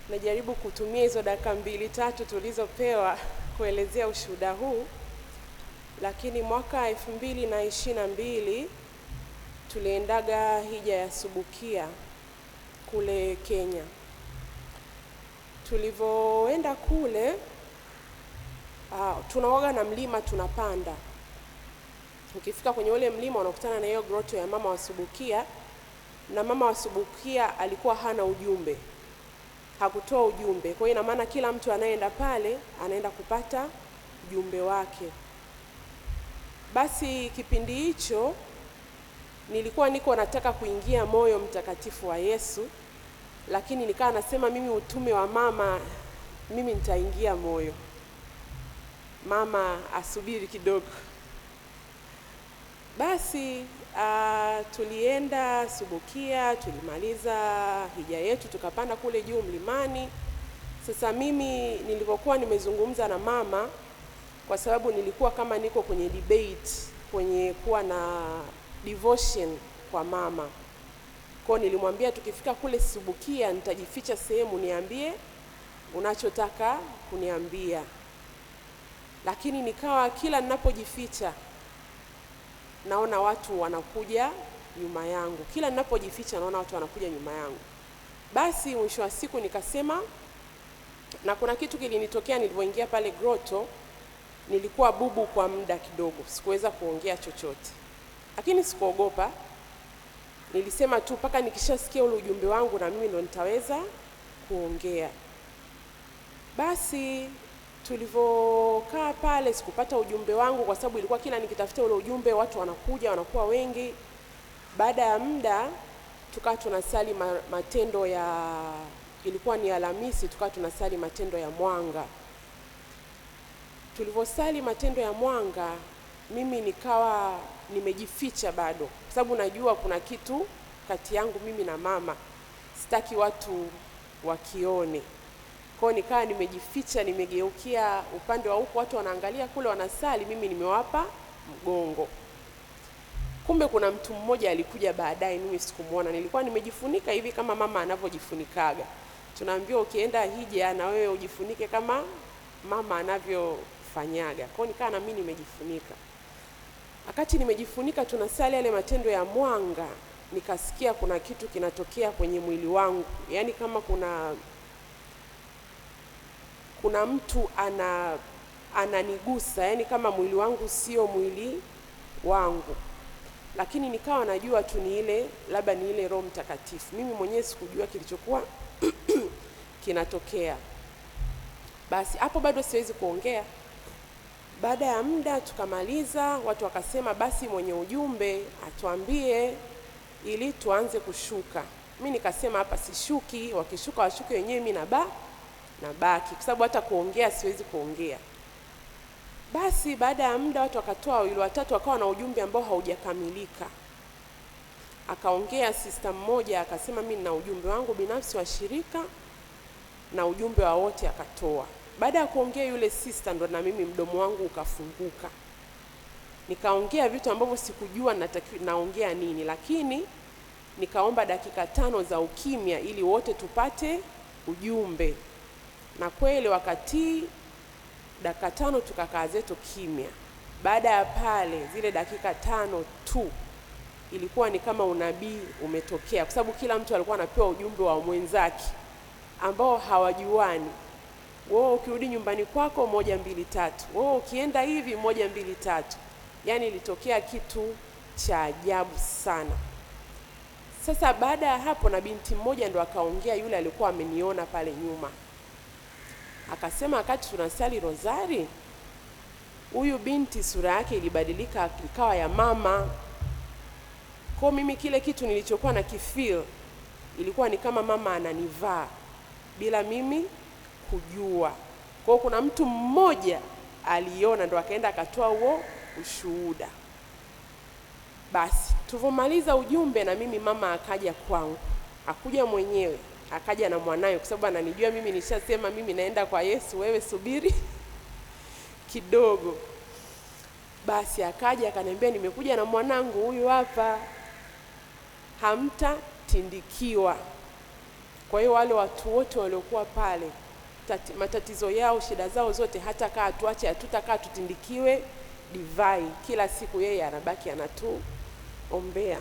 Najaribu kutumia hizo dakika 2-3 tulizopewa kuelezea ushuhuda huu, lakini mwaka 2022 tuliendaga hija ya Subukia kule Kenya. Tulivyoenda kule, tunawaga na mlima tunapanda. Ukifika kwenye ule mlima unakutana na hiyo grotto ya mama wa Subukia, na mama wa Subukia alikuwa hana ujumbe. Hakutoa ujumbe. Kwa hiyo ina maana kila mtu anaenda pale anaenda kupata ujumbe wake. Basi kipindi hicho nilikuwa nataka kuingia moyo mtakatifu wa Yesu, lakini nikawa nasema mimi utume wa mama mimi nitaingia moyo. Mama asubiri kidogo. Basi tulienda Subukia, tulimaliza hija yetu, tukapanda kule juu mlimani. Sasa mimi nilipokuwa nimezungumza na mama, kwa sababu nilikuwa kama niko kwenye debate, kwenye kuwa na devotion kwa mama. Kwa nilimwambia tukifika kule Subukia nitajificha sehemu, niambie unachotaka kuniambia. Lakini nikawa kila ninapojificha naona watu wanakuja nyuma yangu. Kila ninapojificha naona watu wanakuja nyuma yangu. Basi mwisho wa siku nikasema, na kuna kitu kilinitokea nilipoingia pale grotto, nilikuwa bubu kwa muda kidogo, sikuweza kuongea chochote. Lakini sikuogopa. Nilisema tu mpaka nikishasikia ule ujumbe wangu na mimi ndo nitaweza kuongea. Basi tulivyokaa pale sikupata ujumbe wangu, kwa sababu ilikuwa kila nikitafuta ule ujumbe watu wanakuja, wanakuwa wengi. Baada ya muda tukawa tunasali matendo ya, ilikuwa ni Alhamisi, tukawa tunasali matendo ya mwanga. Tulivyosali matendo ya mwanga, mimi nikawa nimejificha bado, kwa sababu najua kuna kitu kati yangu mimi na mama, sitaki watu wakione. Kwa nikawa nimejificha, nimegeukia upande wa huko, watu wanaangalia kule wanasali, mimi nimewapa mgongo. Kumbe kuna mtu mmoja alikuja baadaye, mimi sikumuona, nilikuwa nimejifunika hivi kama mama anavyojifunikaga. Tunaambiwa ukienda hija na wewe ujifunike kama mama anavyofanyaga. Kwa nikawa na mimi nimejifunika. Wakati nimejifunika tunasali yale matendo ya mwanga, nikasikia kuna kitu kinatokea kwenye mwili wangu. Yaani kama kuna mtu ananigusa, yani kama mwili wangu sio mwili wangu. Lakini nikawa najua tu ni ile, labda ni ile Roho Mtakatifu. Mimi mwenyewe sikujua kilichokuwa kinatokea. Basi hapo bado siwezi kuongea. Baada ya muda tukamaliza, watu wakasema basi mwenye ujumbe atuambie ili tuanze kushuka. Mimi nikasema hapa sishuki, wakishuka washuke wenyewe, mimi nabaki, kwa sababu hata kuongea siwezi kuongea. Basi baada ya muda watu wakatoa wawili watatu, wakawa na ujumbe ambao haujakamilika. Akaongea sister mmoja akasema mimi nina ujumbe wangu binafsi wa shirika na ujumbe wa wote akatoa. Baada ya kuongea yule sister ndo na mimi mdomo wangu ukafunguka. Nikaongea vitu ambavyo sikujua naongea nini, lakini nikaomba dakika 5 za ukimya ili wote tupate ujumbe. Na kweli wakati dakika 5 tukakaa zetu kimya. Baada ya pale zile dakika 5 tu ilikuwa ni kama unabii umetokea, kwa sababu kila mtu alikuwa anapewa ujumbe wa mwenzake ambao hawajuani. Wewe ukirudi nyumbani kwako 1 2 3, wewe ukienda hivi 1 2 3. Yaani ilitokea kitu cha ajabu sana. Sasa baada ya hapo na binti mmoja ndo akaongea, yule alikuwa ameniona pale nyuma. Akasema wakati tunasali rozari, huyu binti sura yake ilibadilika ikawa ya mama. Kwa mimi kile kitu nilichokuwa na kifeel ilikuwa ni kama mama ananivaa bila mimi kujua. Kwa kuna mtu mmoja aliona ndo akaenda akatoa huo ushuhuda. Basi tuvomaliza ujumbe na mimi mama akaja kwangu. Akuja mwenyewe, akaja na mwanae, kwa sababu ananijua mimi nishasema mimi naenda kwa Yesu, wewe subiri kidogo. Basi akaja akaniambia nimekuja na mwanangu huyu hapa, hamtatindikiwa. Kwa hiyo wale watu wote waliokuwa pale, matatizo yao, shida zao zote, hata kaa tuache, hatutakaa tutindikiwe divai. Kila siku yeye anabaki anatuombea.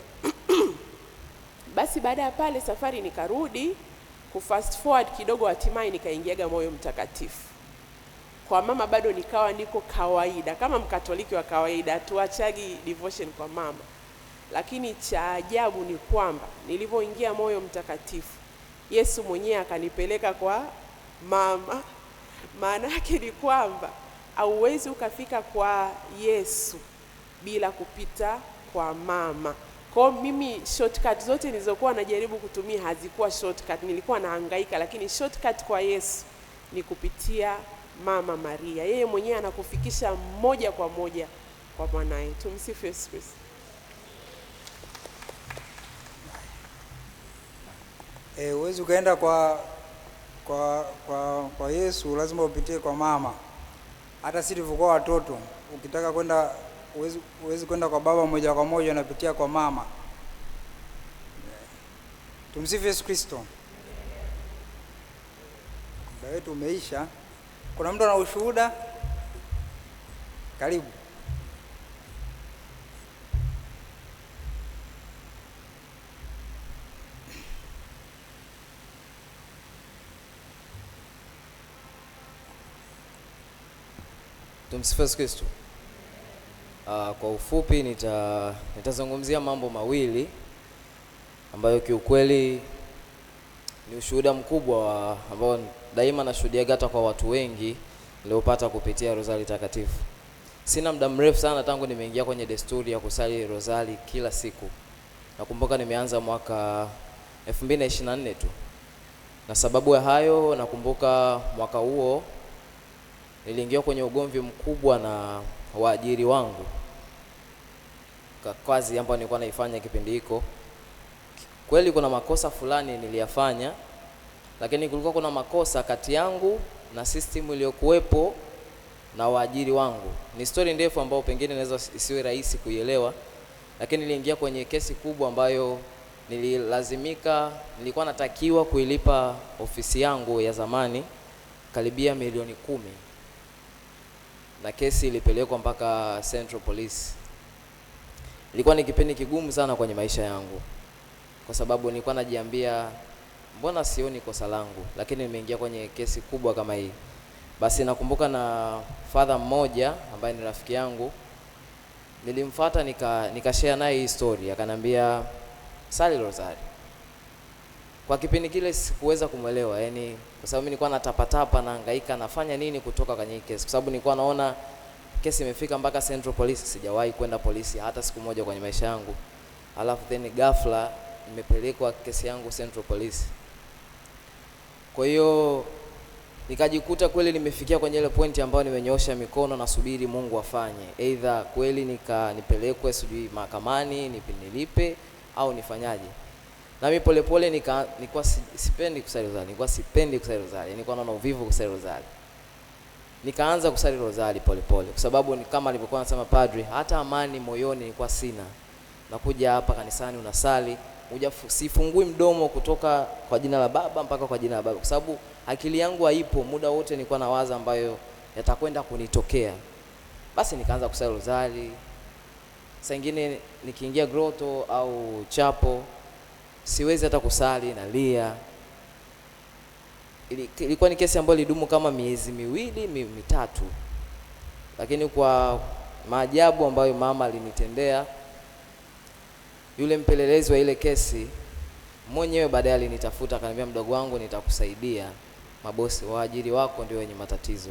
Basi baada ya pale safari nikarudi, kufast forward kidogo, hatimaye nikaingiaga Moyo Mtakatifu. Kwa mama bado nikawa niko kawaida, kama Mkatoliki wa kawaida, tuachagi devotion kwa mama. Lakini cha ajabu ni kwamba nilipoingia Moyo Mtakatifu, Yesu mwenyewe akanipeleka kwa mama. Maana yake ni kwamba hauwezi ukafika kwa Yesu bila kupita kwa mama. Kwa mimi shortcut zote nilizokuwa najaribu kutumia hazikuwa shortcut, nilikuwa nahangaika, lakini shortcut kwa Yesu ni kupitia Mama Maria. Yeye mwenyewe anakufikisha moja kwa moja kwa mwanae. Tumsifu Yesu Kristo.
Huwezi ukaenda kwa Yesu, lazima upitie kwa mama. Hata sisi tulivyokuwa watoto, ukitaka kwenda huwezi kwenda kwa baba moja kwa moja, unapitia kwa mama. Tumsifu Yesu Kristo. Muda wetu umeisha. Kuna mtu ana ushuhuda? Karibu.
Tumsifu Yesu Kristo. Kwa ufupi nitazungumzia mambo mawili ambayo kiukweli ni ushuhuda mkubwa ambao daima nashuhudia hata kwa watu wengi niliopata kupitia Rozari Takatifu. Sina muda mrefu sana tangu nimeingia kwenye desturi ya kusali Rozari kila siku. Nakumbuka nimeanza mwaka 2024 tu. Na sababu ya hayo, nakumbuka mwaka huo niliingia kwenye ugomvi mkubwa na waajiri wangu. Kazi ambayo nilikuwa naifanya kipindi hiko. Kweli kuna makosa fulani niliyafanya, lakini kulikuwa kuna makosa kati yangu na system iliyokuwepo na waajiri wangu. Ni story ndefu ambayo pengine inaweza isiwe rahisi kuielewa, lakini niliingia kwenye kesi kubwa ambayo nilikuwa natakiwa kuilipa ofisi yangu ya zamani karibia milioni 10. Na kesi ilipelekwa mpaka Central Police. Ilikuwa ni kipindi kigumu sana kwenye maisha yangu, kwa sababu nilikuwa najiambia mbona sioni kosa langu, lakini nimeingia kwenye kesi kubwa kama hii. Basi nakumbuka na father mmoja ambaye ni rafiki yangu, nilimfuata nikashare naye hii story. Akaniambia sali Rozari. Kwa kipindi kile sikuweza kumuelewa, yani kwa sababu mimi nilikuwa natapatapa na hangaika nafanya nini kutoka kwenye kesi, kwa sababu nilikuwa naona kesi imefika mpaka Central Police. Sijawahi kwenda polisi hata siku moja kwenye maisha yangu. Alafu then ghafla nimepelekwa kesi yangu Central Police. Kwa hiyo nikajikuta kweli nimefikia kwenye ile pointi ambayo nimenyoosha mikono na subiri Mungu afanye. Either kweli nipelekwe sijui mahakamani nilipe au nifanyaje. Na mimi polepole nilikuwa sipendi kusali Rozari. Nilikuwa naona uvivu kusali Rozari. Nikaanza kusali Rozari polepole, kwa sababu kama alivyokuwa anasema padri, hata amani moyoni nilikuwa sina. Nakuja hapa kanisani unasali, sifungui mdomo kutoka kwa jina la Baba mpaka kwa jina la Baba, kwa sababu akili yangu haipo muda wote, nilikuwa nawaza ambayo yatakwenda kunitokea. Basi nikaanza kusali Rozari. Saa nyingine nikiingia grotto au chapo siwezi hata kusali, nalia. Ilikuwa ni kesi ambayo ilidumu kama miezi 2-3. Lakini kwa maajabu ambayo mama alinitendea, yule mpelelezi wa ile kesi mwenyewe baadaye alinitafuta akaniambia, mdogo wangu, nitakusaidia. Mabosi waajiri wako ndio wenye matatizo.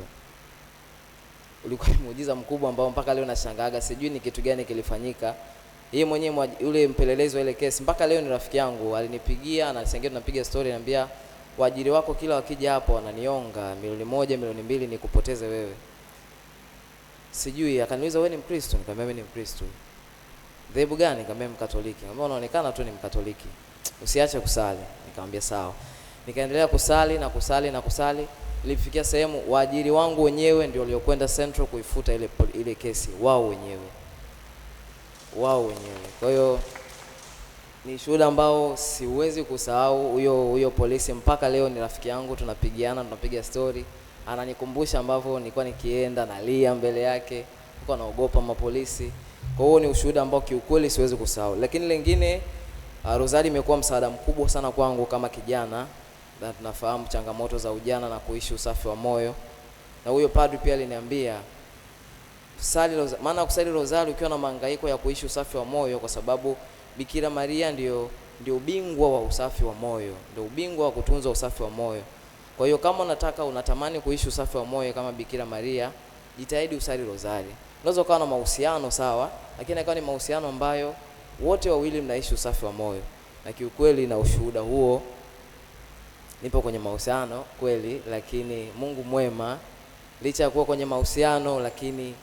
Ulikuwa ni muujiza mkubwa ambao mpaka leo nashangaaga, sijui ni kitu gani kilifanyika. Yeye mwenyewe yule mpelelezi wa ile kesi mpaka leo ni rafiki yangu, alinipigia na sengine tunapiga story, ananiambia waajiri wako kila wakija hapo wananionga milioni 1, milioni 2 nikupoteze wewe. Sijui, akaniuliza wewe ni Mkristo? Nikamwambia mimi ni Mkristo. Dhehebu gani? Nikamwambia Mkatoliki. Nikamwambia unaonekana tu ni Mkatoliki, usiache kusali. Nikamwambia sawa. Nikaendelea kusali na kusali na kusali. Ilifikia sehemu waajiri wangu wenyewe ndio waliokwenda Central kuifuta ile kesi wao wenyewe. Kwa hiyo ni shuhuda ambao siwezi kusahau. Huyo polisi mpaka leo ni rafiki yangu, tunapigiana, tunapiga story. Ananikumbusha ambavyo nilikuwa nikienda nalia mbele yake, nilikuwa naogopa mapolisi. Kwa hiyo ni ushuhuda ambao kiukweli siwezi kusahau. Lakini lingine, Rozari imekuwa msaada mkubwa sana kwangu kama kijana, na tunafahamu changamoto za ujana na kuishi usafi wa moyo. Na huyo padri pia aliniambia maana kusali Rozari ukiwa na mahangaiko ya kuishi usafi wa moyo, kwa sababu Bikira Maria ndio ubingwa wa usafi wa moyo, ndio ubingwa wa kutunza usafi wa moyo. Kwa hiyo kama unatamani kuishi usafi wa moyo kama Bikira Maria, jitahidi usali Rozari. Unaweza kuwa na mahusiano sawa, lakini ikawa ni mahusiano ambayo wote wawili mnaishi usafi wa moyo. Na kiukweli na ushuhuda huo, nipo kwenye mahusiano kweli, lakini Mungu mwema, licha ya kuwa kwenye mahusiano lakini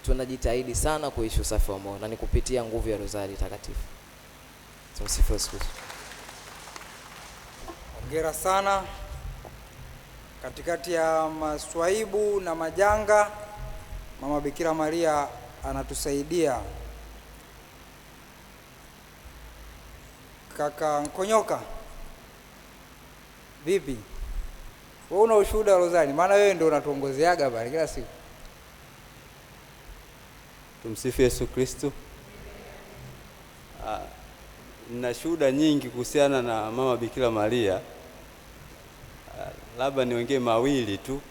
tunajitahidi sana kuishi usafi wa moyo, na ni kupitia nguvu ya Rozari Takatifu. Tumsifu Yesu Kristo.
Hongera sana. Katikati ya maswaibu na majanga, Mama Bikira Maria anatusaidia. Kaka Nkonyoka, vipi? Wewe una ushuhuda wa rozari? Maana wewe ndio unatuongozeaga pale kila siku.
Tumsifu Yesu Kristo. Nina shuhuda nyingi kuhusiana na Mama Bikira Maria. Labda niongee mawili tu.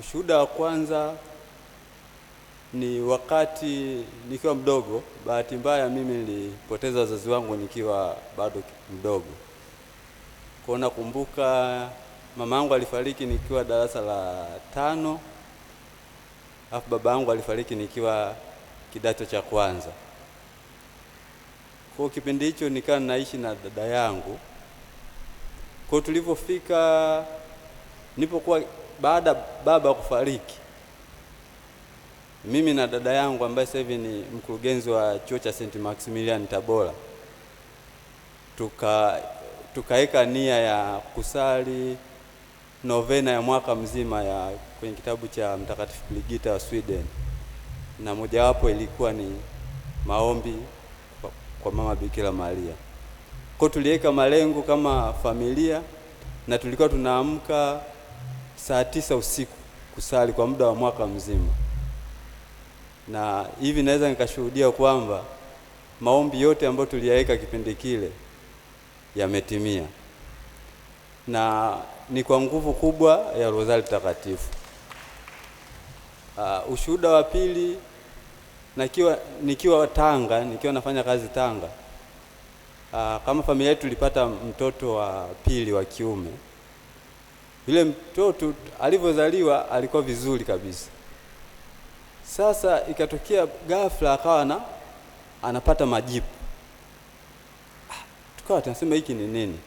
Ushuhuda wa kwanza ni wakati nikiwa mdogo. Bahati mbaya mimi nilipoteza wazazi wangu nikiwa bado mdogo. Kwa nakumbuka mama yangu alifariki nikiwa darasa la 5. Alafu baba yangu alifariki nikiwa kidato cha kwanza. Kwa kipindi hicho nikaa naishi na dada yangu. Kwa tulipofika nilipokuwa baada baba kufariki, mimi na dada yangu ambaye sasa hivi ni mkurugenzi wa chuo cha St. Maximilian Tabora, tukaeka nia ya kusali novena ya mwaka mzima ya kwenye kitabu cha Mtakatifu Brigida wa Sweden, na mojawapo ilikuwa ni maombi kwa Mama Bikira Maria. Kwa tuliweka malengo kama familia, na tulikuwa tunaamka saa 9 usiku kusali kwa muda wa mwaka mzima. Na hivi naweza nikashuhudia kwamba maombi yote ambayo tuliyaweka kipindi kile yametimia, na ni kwa nguvu kubwa ya Rozari Takatifu. Ushuhuda wa pili, nikiwa Tanga, nikiwa nafanya kazi Tanga. Kama familia yetu tulipata mtoto wa pili wa kiume. Yule mtoto alivyozaliwa alikuwa vizuri kabisa. Sasa ikatokea ghafla akawa anapata majipu. Tukawa tunasema hiki ni nini?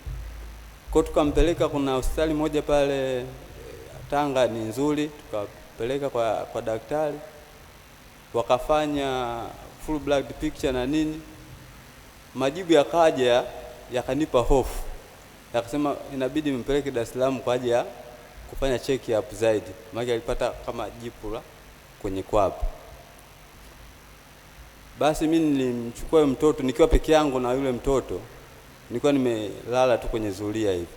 Kwa tukampeleka, kuna hospitali moja pale Tanga ni nzuri, tukapeleka kwa daktari. Wakafanya full blood picture na nini. Majibu yakaja yakanipa hofu. Yakasema inabidi mpeleke Dar es Salaam kwa ajili ya kufanya check up zaidi. Maana alipata kama jipu la kwenye kwapo. Basi mimi nilimchukua mtoto nikiwa peke yangu, na yule mtoto nilikuwa nimelala tu kwenye zulia hivi.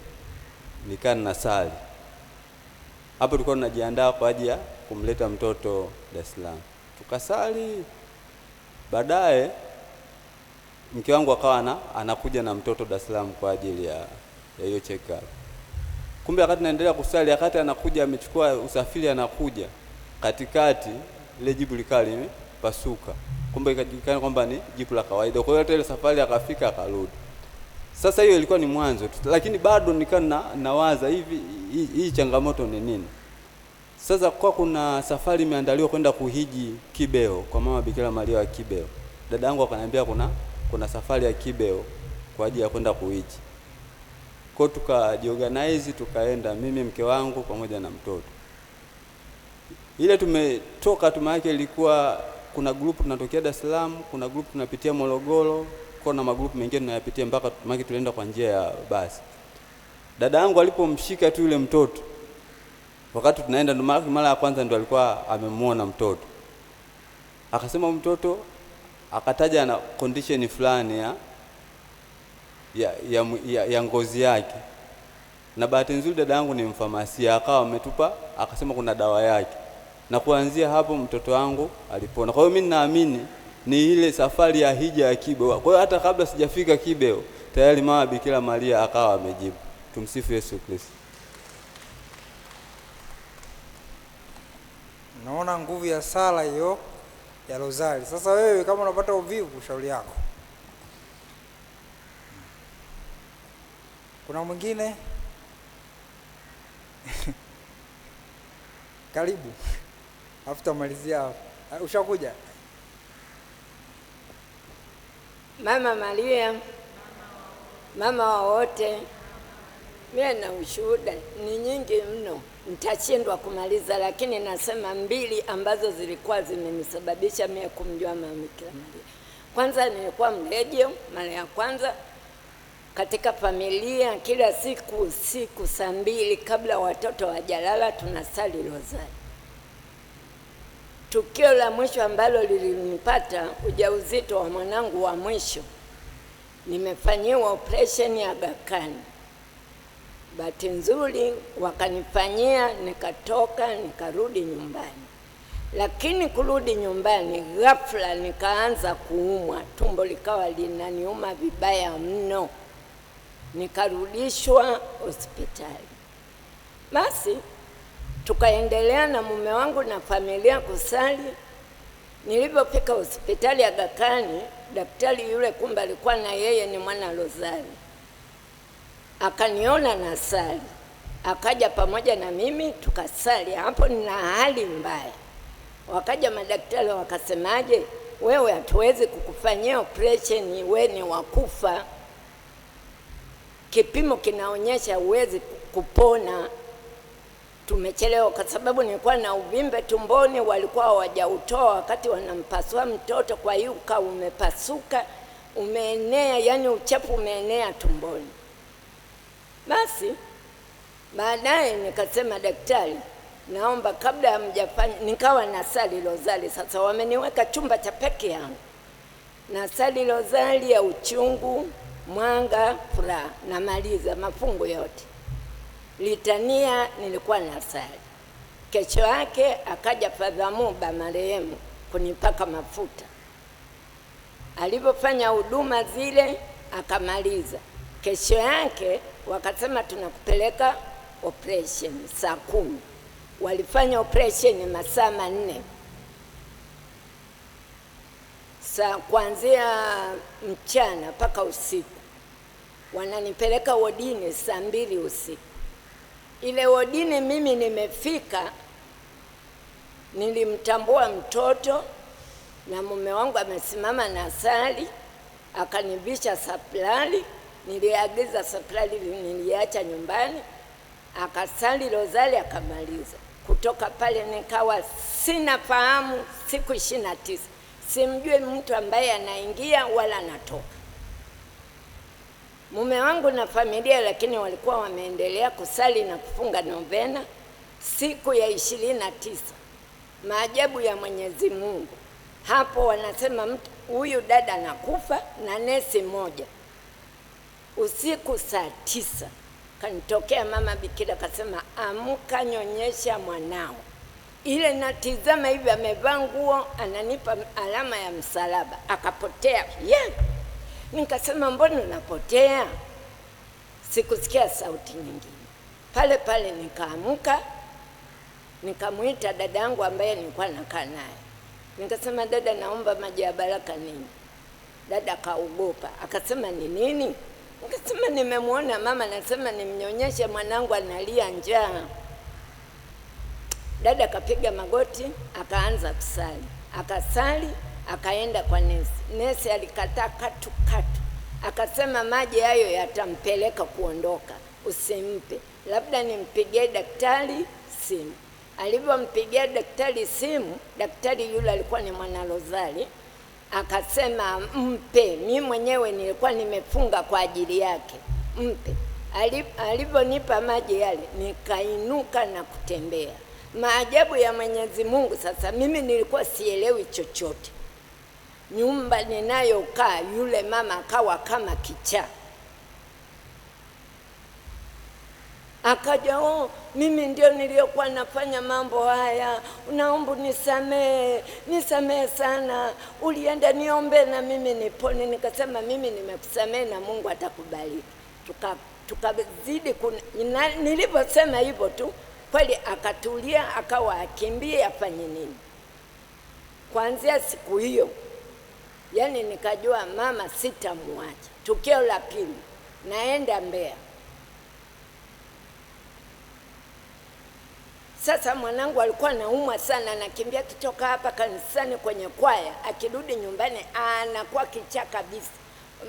Nikaa nasali. Hapo tulikuwa tunajiandaa kwa ajili ya kumleta mtoto Dar es Salaam. Tukasali. Baadaye mke wangu akawa anakuja na mtoto Dar es Salaam kwa ajili ya hiyo check up. Kumbe wakati naendelea kusali, wakati anakuja amechukua usafiri anakuja, katikati ile jipu likali limepasuka. Kumbe ikajulikana kwamba ni jipu la kawaida. Kwa hiyo hata ile safari akafika akarudi. Sasa hiyo ilikuwa ni mwanzo tu, lakini bado nikaa nawaza hivi hii changamoto ni nini? Sasa kwa kuna safari imeandaliwa kwenda kuhiji Kibeo kwa Mama Bikira Maria wa Kibeo. Dada yangu akaniambia kuna safari ya Kibeo kwa ajili ya kwenda kuhiji. Kwa tukajiorganize tukaenda, mimi, mke wangu pamoja na mtoto. Ile tumetoka tumake ilikuwa kuna group tunatokea Dar es Salaam, kuna group tunapitia Morogoro, kwa na magrupu mengine tunayapitia mpaka tumake tulienda kwa njia ya basi. Dada yangu alipomshika tu yule mtoto, wakati tunaenda, ndo mara ya kwanza ndo alikuwa amemuona mtoto. Akasema mtoto, akataja na condition fulani ya ngozi yake. Na bahati nzuri dada yangu ni mfamasia, akawa ametupa, akasema kuna dawa yake. Na kuanzia hapo mtoto wangu alipona. Kwa hiyo mimi naamini ni ile safari ya hija ya Kibeo. Kwa hiyo hata kabla sijafika Kibeo, tayari Mama Bikira Maria akawa amejibu. Tumsifu Yesu Kristo.
Naona nguvu ya sala hiyo ya rozari. Sasa wewe kama unapata uvivu, shauri yako. Kuna mwingine? Karibu. Afuta malizia hapo. Ushakuja?
Mama Maria, mama wa wote. Mimi na ushuhuda ni nyingi mno, nitashindwa kumaliza, lakini nasema 2 ambazo zilikuwa zimenisababisha mimi kumjua Mama Bikira Maria. Kwanza nilikuwa mlegio mara ya kwanza, Katika familia kila siku usiku saa 2 kabla watoto wajalala tunasali rozari. Tukio la mwisho ambalo lilinipata, ujauzito wa mwanangu wa mwisho, nimefanyiwa operation ya Aga Khan. Bahati nzuri wakanifanyia, nikatoka nikarudi nyumbani. Lakini kurudi nyumbani ghafla nikaanza kuumwa, tumbo likawa linaniuma vibaya mno. Nikarudishwa hospitali. Basi tukaendelea na mume wangu na familia kusali. Nilipofika hospitali ya Aga Khan, daktari yule kumbe alikuwa na yeye ni mwana rozari. Akaniona na sali, akaja pamoja na mimi tukasali. Hapo nina hali mbaya. Wakaja madaktari wakasemaje, wewe hatuwezi kukufanyia operation, wewe ni wakufa. Kipimo kinaonyesha uwezi kupona. Tumechelewa kwa sababu nilikuwa na uvimbe tumboni, walikuwa hawajautoa wakati wanampasua mtoto, kwa hiyo umepasuka, umeenea, yani uchafu umeenea tumboni. Basi baadaye nikasema, daktari, naomba kabla hamjafanya, nikawa nasali rozari. Sasa wameniweka chumba cha peke yangu, nasali rozari ya uchungu, mwanga, furaha, namaliza mafungu yote. Litania nilikuwa nasali. Kesho yake akaja Father Muba marehemu kunipaka mafuta. Alipofanya huduma zile akamaliza. Kesho yake wakasema tunakupeleka operation saa 10. Walifanya operation masaa 4. Saa kuanzia mchana mpaka usiku. Wananipeleka wodini saa 2 usiku. Ile wodini mimi nimefika, nilimtambua mtoto na mume wangu amesimama na sali, akanivisha saplali. Niliagiza saplali, niliacha nyumbani, akasali rozari akamaliza. Kutoka pale nikawa sina fahamu siku 29. Simjui mtu ambaye anaingia wala anatoka. Mume wangu na familia lakini walikuwa wameendelea kusali na kufunga novena. Siku ya 29, maajabu ya Mwenyezi Mungu. Hapo wanasema huyu dada anakufa na nesi moja. Usiku saa 9 kanitokea mama bikira kasema, amka, nyonyesha mwanao. Ile natizama hivi amevaa nguo, ananipa alama ya msalaba, akapotea. Nikasema mbona unapotea? Sikusikia sauti nyingine. Pale pale nikaamka, nikamuita dada yangu ambaye nilikuwa nakaa naye. Nikasema, dada, naomba maji ya baraka nini? Dada kaogopa, akasema ni nini? Nikasema nimemwona mama nasema nimnyonyeshe mwanangu analia njaa. Dada kapiga magoti, akaanza kusali. Akasali, akaenda kwa nesi. Nesi alikataa katu. Akasema maji hayo yatampeleka kuondoka, usimpe. Labda nimpigie daktari simu. Alipompigia daktari simu, daktari yule alikuwa ni mwana rozari, akasema mpe. Mimi mwenyewe nilikuwa nimefunga kwa ajili yake, mpe. Aliponipa maji yale, nikainuka na kutembea. Maajabu ya Mwenyezi Mungu. Sasa mimi nilikuwa sielewi chochote. Nyumba ninayokaa yule mama akawa kama kichaa. Akaja, mimi ndio niliyokuwa nafanya mambo haya, naomba nisamee sana, ulienda niombe na mimi nipone. Nikasema mimi nimekusamea na Mungu atakubariki. Tukazidi niliposema hivyo tu, kweli akatulia, akawa akimbie afanye nini. Kuanzia siku hiyo, yani nikajua mama sitamwacha. Tukio la pili, naenda Mbeya. Sasa mwanangu alikuwa anaumwa sana, anakimbia kutoka hapa kanisani kwenye kwaya, akirudi nyumbani anakuwa kichaa kabisa,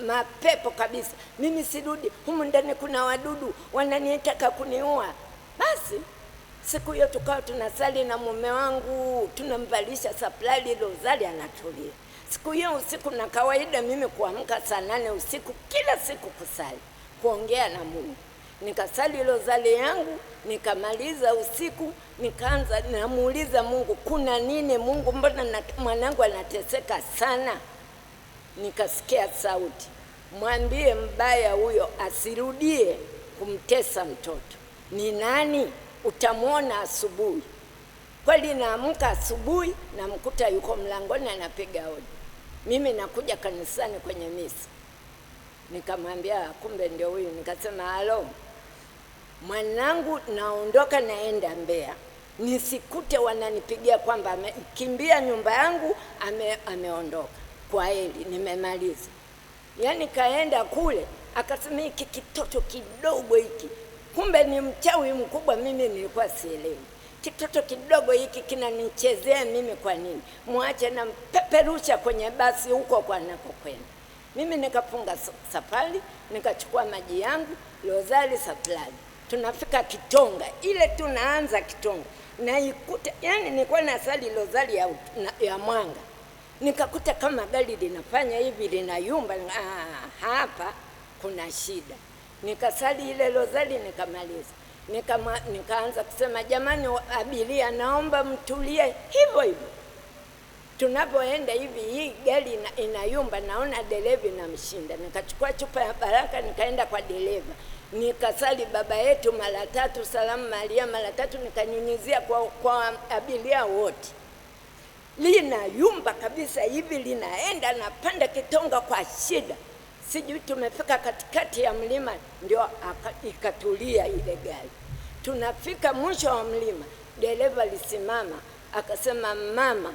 mapepo kabisa. Mimi sirudi, humu ndani kuna wadudu wananitaka kuniua. Basi siku hiyo tukawa tunasali na mume wangu, tunamvalisha saplali rozari, anatulia. Siku hiyo usiku, na kawaida mimi kuamka saa 8 usiku kila siku kusali. kuongea na Mungu. Nikasali rozari yangu, nikamaliza usiku, nikaanza namuuliza Mungu, kuna nini Mungu, mbona mwanangu anateseka sana? Nikasikia sauti, mwambie mbaya huyo asirudie kumtesa mtoto. Ni nani? Utamwona asubuhi. Kweli naamka asubuhi, namkuta yuko mlangoni anapiga hodi. Mimi nakuja kanisani kwenye misa. Nikamwambia kumbe ndio huyu. Nikasema, halo mwanangu, naondoka naenda Mbeya, nisikute wananipigia kwamba amekimbia nyumba yangu, ameondoka. Kwa heri, nimemaliza. Yaani kaenda kule, akasema hiki kitoto kidogo hiki, kumbe ni mchawi mkubwa. Mimi nilikuwa sielewi. Kitoto kidogo hiki kinanichezea mimi, kwa nini? Mwache na peperusha kwenye basi huko kwa nakokwenda. Mimi nikafunga safari, nikachukua maji yangu, rozari supply. Tunafika Kitonga, ile tunaanza Kitonga, naikuta, yani nilikuwa nasali rozari ya Mwanga. Nikakuta kama gari linafanya hivi, linayumba. Hapa kuna shida. Nikasali ile rozari, nikamaliza. Nikaanza kusema, jamani abiria, naomba mtulie hivyo hivyo. Tunapoenda hivi, hii gari inayumba, naona dereva namshinda. Nikachukua chupa ya baraka, nikaenda kwa dereva, nikasali Baba Yetu mara 3, Salamu Maria mara 3, nikanyunyizia kwa abiria wote. Linayumba kabisa hivi, linaenda napanda Kitonga kwa shida. Sijui tumefika katikati ya mlima, ndio ikatulia ile gari. Tunafika mwisho wa mlima, dereva lisimama, akasema, mama,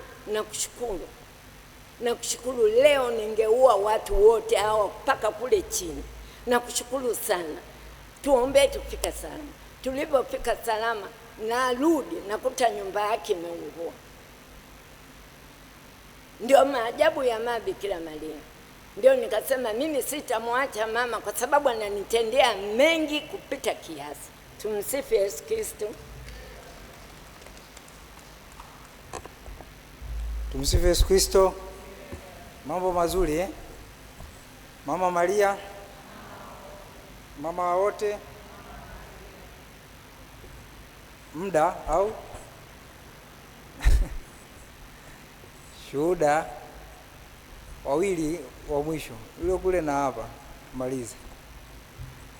nakushukuru leo, ningeua watu wote hao mpaka kule chini. Nakushukuru sana, tuombe tufika salama. Tulipofika salama, narudi nakuta nyumba yake imeungua. Ndio maajabu ya Mama Bikira Maria. Ndio nikasema mimi sitamwacha mama, kwa sababu ananitendea mengi kupita kiasi. Tumsifu Yesu Kristo.
Tumsifu Yesu Kristo. Mambo mazuri Mama Maria, mama wa wote. Muda au shuhuda wawili wa mwisho, yule kule na hapa, maliza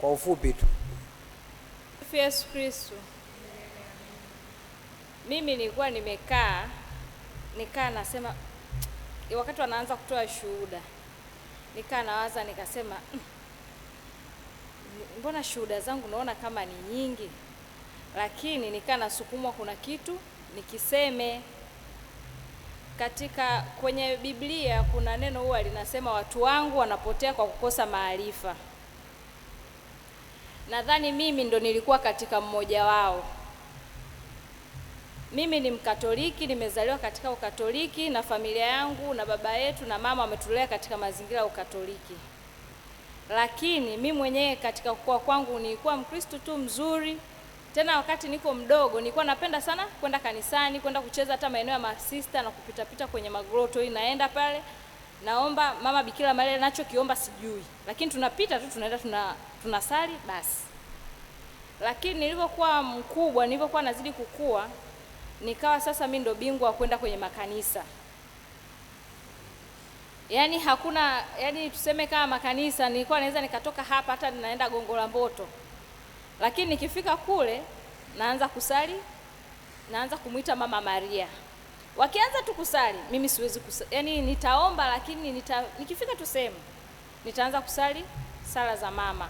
kwa ufupi tu.
Yesu Kristo. Mimi nilikuwa nikaa nasema, wakati wanaanza kutoa shuhuda, nikaa nawaza, nikasema mbona shuhuda zangu naona kama ni nyingi, lakini nikaa nasukumwa kuna kitu nikiseme. Kwenye Biblia kuna neno huwa linasema watu wangu wanapotea kwa kukosa maarifa. Nadhani mimi ndo nilikuwa katika mmoja wao. Mimi ni Mkatoliki, nimezaliwa katika Ukatoliki, na familia yangu na baba yetu na mama wametulea katika mazingira ya Ukatoliki. Lakini mimi mwenyewe katika kukua kwangu nilikuwa Mkristo tu mzuri. Tena wakati niko mdogo nilikuwa napenda sana kwenda kanisani, kwenda kucheza hata maeneo ya masista na kupita kwenye magroto. Naenda pale, naomba Mama Bikira Maria, nacho kiomba sijui, lakini tunapita tu, tunaenda tunasali basi. Lakini nilipokuwa mkubwa, nilipokuwa nazidi kukua, nikawa sasa mimi ndo bingwa kwenda kwenye makanisa. Yaani hakuna, yaani tuseme kama makanisa nilikuwa naweza nikatoka hapa hata ninaenda Gongo la Mboto. Lakini nikifika kule naanza kusali, naanza kumuita Mama Maria. Wakianza tu kusali, mimi siwezi kusali. Yaani nitaomba, lakini nikifika tu sehemu nitaanza kusali sala za mama.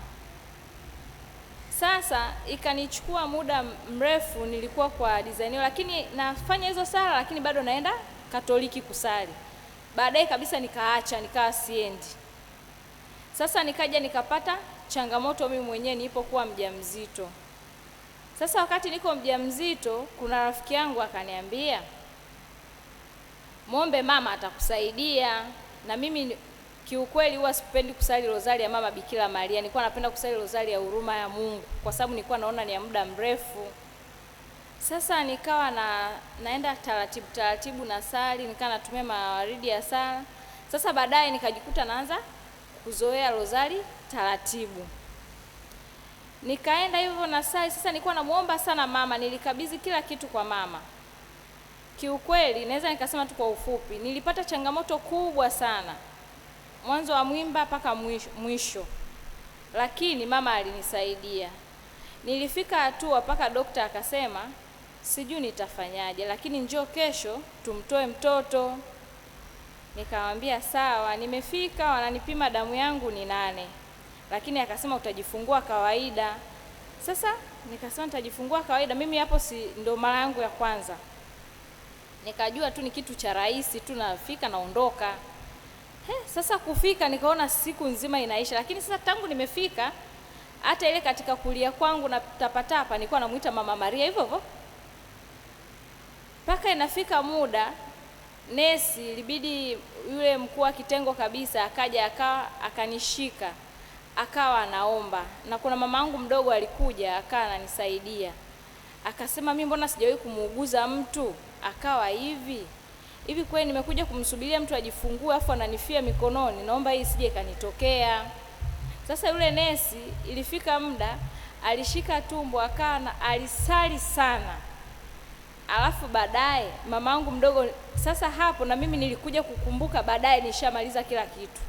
Sasa ikanichukua muda mrefu, nilikuwa kwa designer, lakini nafanya hizo sala, lakini bado naenda Katoliki kusali. Baadaye kabisa nikaacha, nikawa siendi. Sasa nikaja nikapata changamoto mimi mwenyewe nilipokuwa mjamzito. Sasa wakati niko mjamzito, kuna rafiki yangu akaniambia, muombe mama atakusaidia. Na mimi kiukweli huwa sipendi kusali rozari ya Mama Bikira Maria. Nilikuwa napenda kusali rozari ya huruma ya Mungu, kwa sababu nilikuwa naona ni ya muda mrefu. Sasa nikawa naenda taratibu na sali, nikawa natumia mawaridi ya sala. Sasa baadaye nikajikuta naanza kuzoea rozari taratibu. Nikaenda hivyo na sali. Sasa nilikuwa namuomba sana mama, nilikabidhi kila kitu kwa mama. Kiukweli naweza nikasema tu kwa ufupi, nilipata changamoto kubwa sana mwanzo wa mwimba mpaka mwisho, lakini mama alinisaidia. Nilifika hatua mpaka daktari akasema sijui nitafanyaje, lakini njoo kesho tumtoe mtoto. Nikamwambia sawa. Nimefika, wananipima damu yangu ni 8, lakini akasema utajifungua kawaida. Sasa nikasema nitajifungua kawaida, mimi hapo si ndo mara yangu ya kwanza. Nikajua tu ni kitu cha rahisi tu, nafika naondoka. Sasa kufika nikaona siku nzima inaisha, lakini sasa tangu nimefika hata ile katika kulia kwangu na tapatapa nilikuwa namuita Mama Maria hivyo hivyo. Mpaka inafika muda nesi, ilibidi yule mkuu wa kitengo kabisa akaja akanishika, akawa anaomba. Na kuna mamangu mdogo alikuja akawa ananisaidia. Akasema mimi mbona sijawahi kumuuguza mtu akawa hivi kweli, nimekuja kumsubiria mtu ajifungue afu ananifia mikononi, naomba hii isije kanitokea. Sasa yule nesi ilifika muda alishika tumbo akawa alisali sana. Alafu baadaye mamangu mdogo, sasa hapo na mimi nilikuja kukumbuka baadaye nishamaliza kila kitu,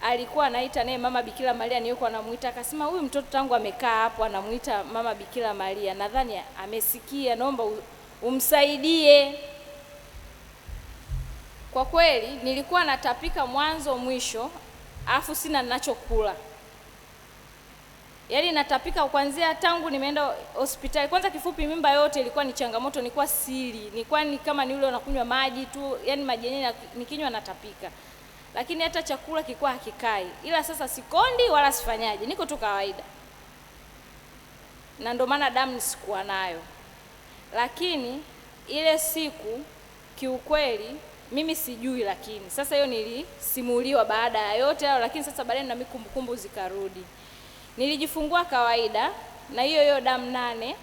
alikuwa anaita naye Mama Bikira Maria, nilikuwa namuita. Akasema huyu mtoto tangu amekaa hapo anamuita Mama Bikira Maria, nadhani amesikia, naomba umsaidie. Kwa kweli nilikuwa natapika mwanzo mwisho, afu sina ninachokula. Yaani natapika kuanzia tangu nimeenda hospitali. Kwanza kifupi, mimba yote ilikuwa ni changamoto, nilikuwa siri. Nilikuwa ni kama ni yule unakunywa maji tu, yani maji yenyewe nikinywa natapika. Lakini hata chakula kilikuwa hakikai. Ila sasa sikondi wala sifanyaje, niko tu kawaida. Na ndio maana damu nisikuwa nayo. Lakini ile siku kiukweli mimi sijui, lakini sasa hiyo nilisimuliwa baada ya yote hayo, lakini sasa baadaye na mimi kumbukumbu zikarudi. Nilijifungua kawaida na hiyo damu 8,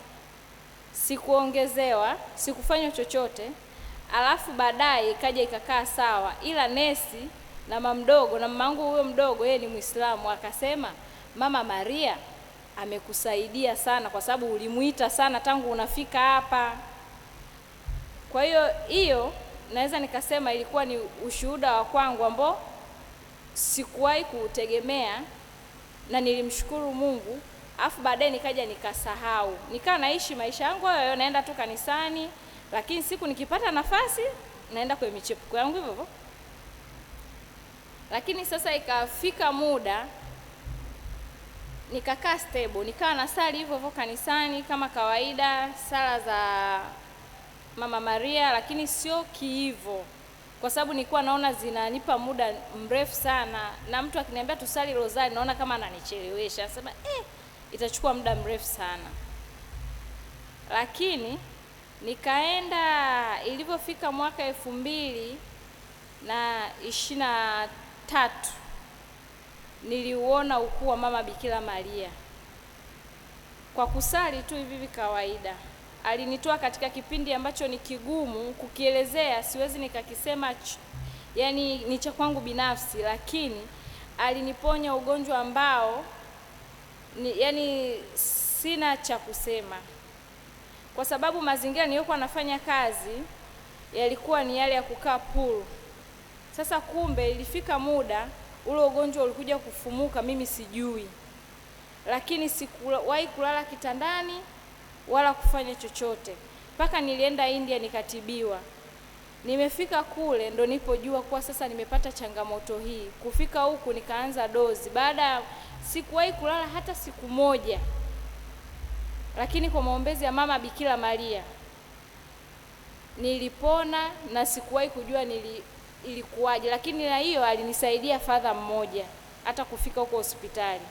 sikuongezewa, sikufanywa chochote. Alafu baadaye ikaja ikakaa sawa, ila nesi na mama mdogo, na mamangu huyo mdogo yeye ni Muislamu, akasema Mama Maria amekusaidia sana kwa sababu ulimuita sana tangu unafika hapa. Kwa hiyo naweza nikasema ilikuwa ni ushuhuda wa kwangu ambao sikuwahi kutegemea, na nilimshukuru Mungu. Afu baadaye nikaja nikasahau, nikawa naishi maisha yangu hayo, naenda tu kanisani, lakini siku nikipata nafasi naenda kwenye michepuko yangu hivyo hivyo. Lakini sasa ikafika muda nikakaa stable, nikawa nasali hivyo hivyo kanisani kama kawaida, sala za Mama Maria, lakini sio kiivo, kwa sababu nilikuwa naona zinanipa muda mrefu sana, na mtu akiniambia tusali rozari naona kama ananichelewesha, nasema itachukua muda mrefu sana. Lakini nikaenda, ilivyofika mwaka 2023 niliuona ukuu wa Mama Bikira Maria kwa kusali tu hivi kawaida. Alinitoa katika kipindi ambacho ni kigumu kukielezea, siwezi nikakisema, yani ni cha kwangu binafsi, lakini aliniponya ugonjwa ambao yani sina cha kusema, kwa sababu mazingira niliyokuwa nafanya kazi yalikuwa ni yale ya kukaa pool. Sasa kumbe ilifika muda ule ugonjwa ulikuja kufumuka, mimi sijui, lakini sikuwahi kulala kitandani wala kufanya chochote mpaka nilienda India nikatibiwa. Nimefika kule ndo nilipojua kuwa sasa nimepata changamoto hii. Kufika huku nikaanza dozi. Baada sikuwahi kulala hata siku moja, lakini kwa maombezi ya Mama Bikira Maria nilipona, na sikuwahi kujua ilikuwaje, lakini na hiyo alinisaidia father mmoja hata kufika huko hospitali.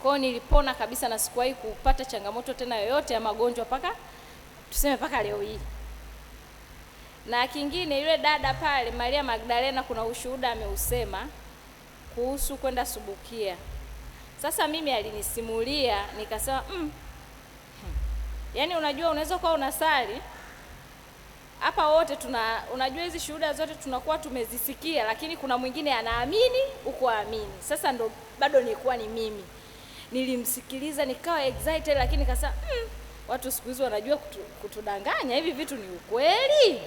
Kwa nilipona kabisa na sikuwahi kupata changamoto tena yoyote ya magonjwa mpaka leo hii. Na kingine, yule dada pale Maria Magdalena, kuna ushuhuda ameusema kuhusu kwenda Subukia. Sasa mimi alinisimulia, nikasema yaani unajua unaweza kuwa unasali hapa wote unajua hizi shuhuda zote tunakuwa tumezisikia, lakini kuna mwingine anaamini huko amini. Sasa ndo bado nilikuwa ni mimi. nilimsikiliza nikawa excited, lakini nikasema watu siku hizi wanajua kutudanganya, hivi vitu ni ukweli?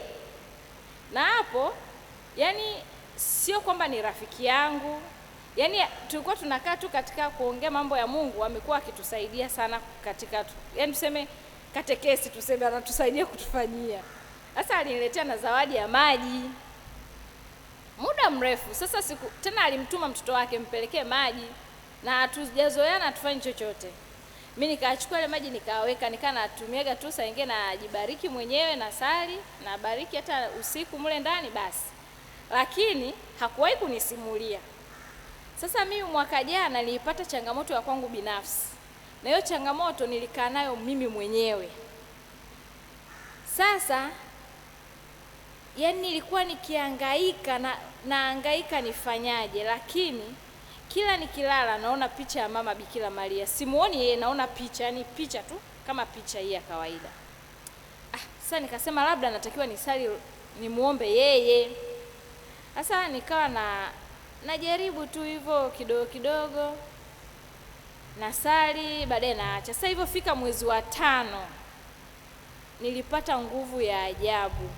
Na hapo yani sio kwamba ni rafiki yangu, yani tulikuwa tunakaa tu katika kuongea mambo ya Mungu, amekuwa akitusaidia sana katika yani tuseme katekesi, tuseme anatusaidia kutufanyia. Sasa aliniletea na zawadi ya maji muda mrefu. Sasa siku tena alimtuma mtoto wake mpelekee maji, na hatujazoeana atufanye chochote. Mimi nikaachukua ile maji nikaweka, natumieaga tu saa nyingine najibariki mwenyewe na sali na bariki hata usiku mule ndani basi. Lakini hakuwahi kunisimulia. Sasa mimi mwaka jana nilipata changamoto ya kwangu binafsi. Na hiyo changamoto nilikaa nayo mimi mwenyewe. Sasa yani nilikuwa nikihangaika na nahangaika nifanyaje, lakini kila nikilala naona picha ya mama Bikira Maria. Simuoni yeye, naona picha, yani picha tu kama picha hii ya kawaida. Sasa nikasema labda natakiwa nisali nimuombe yeye. Sasa nikawa najaribu tu hivyo kidogo kidogo. Nasali baadaye naacha. Sasa hivyo fika mwezi wa 5 nilipata nguvu ya ajabu.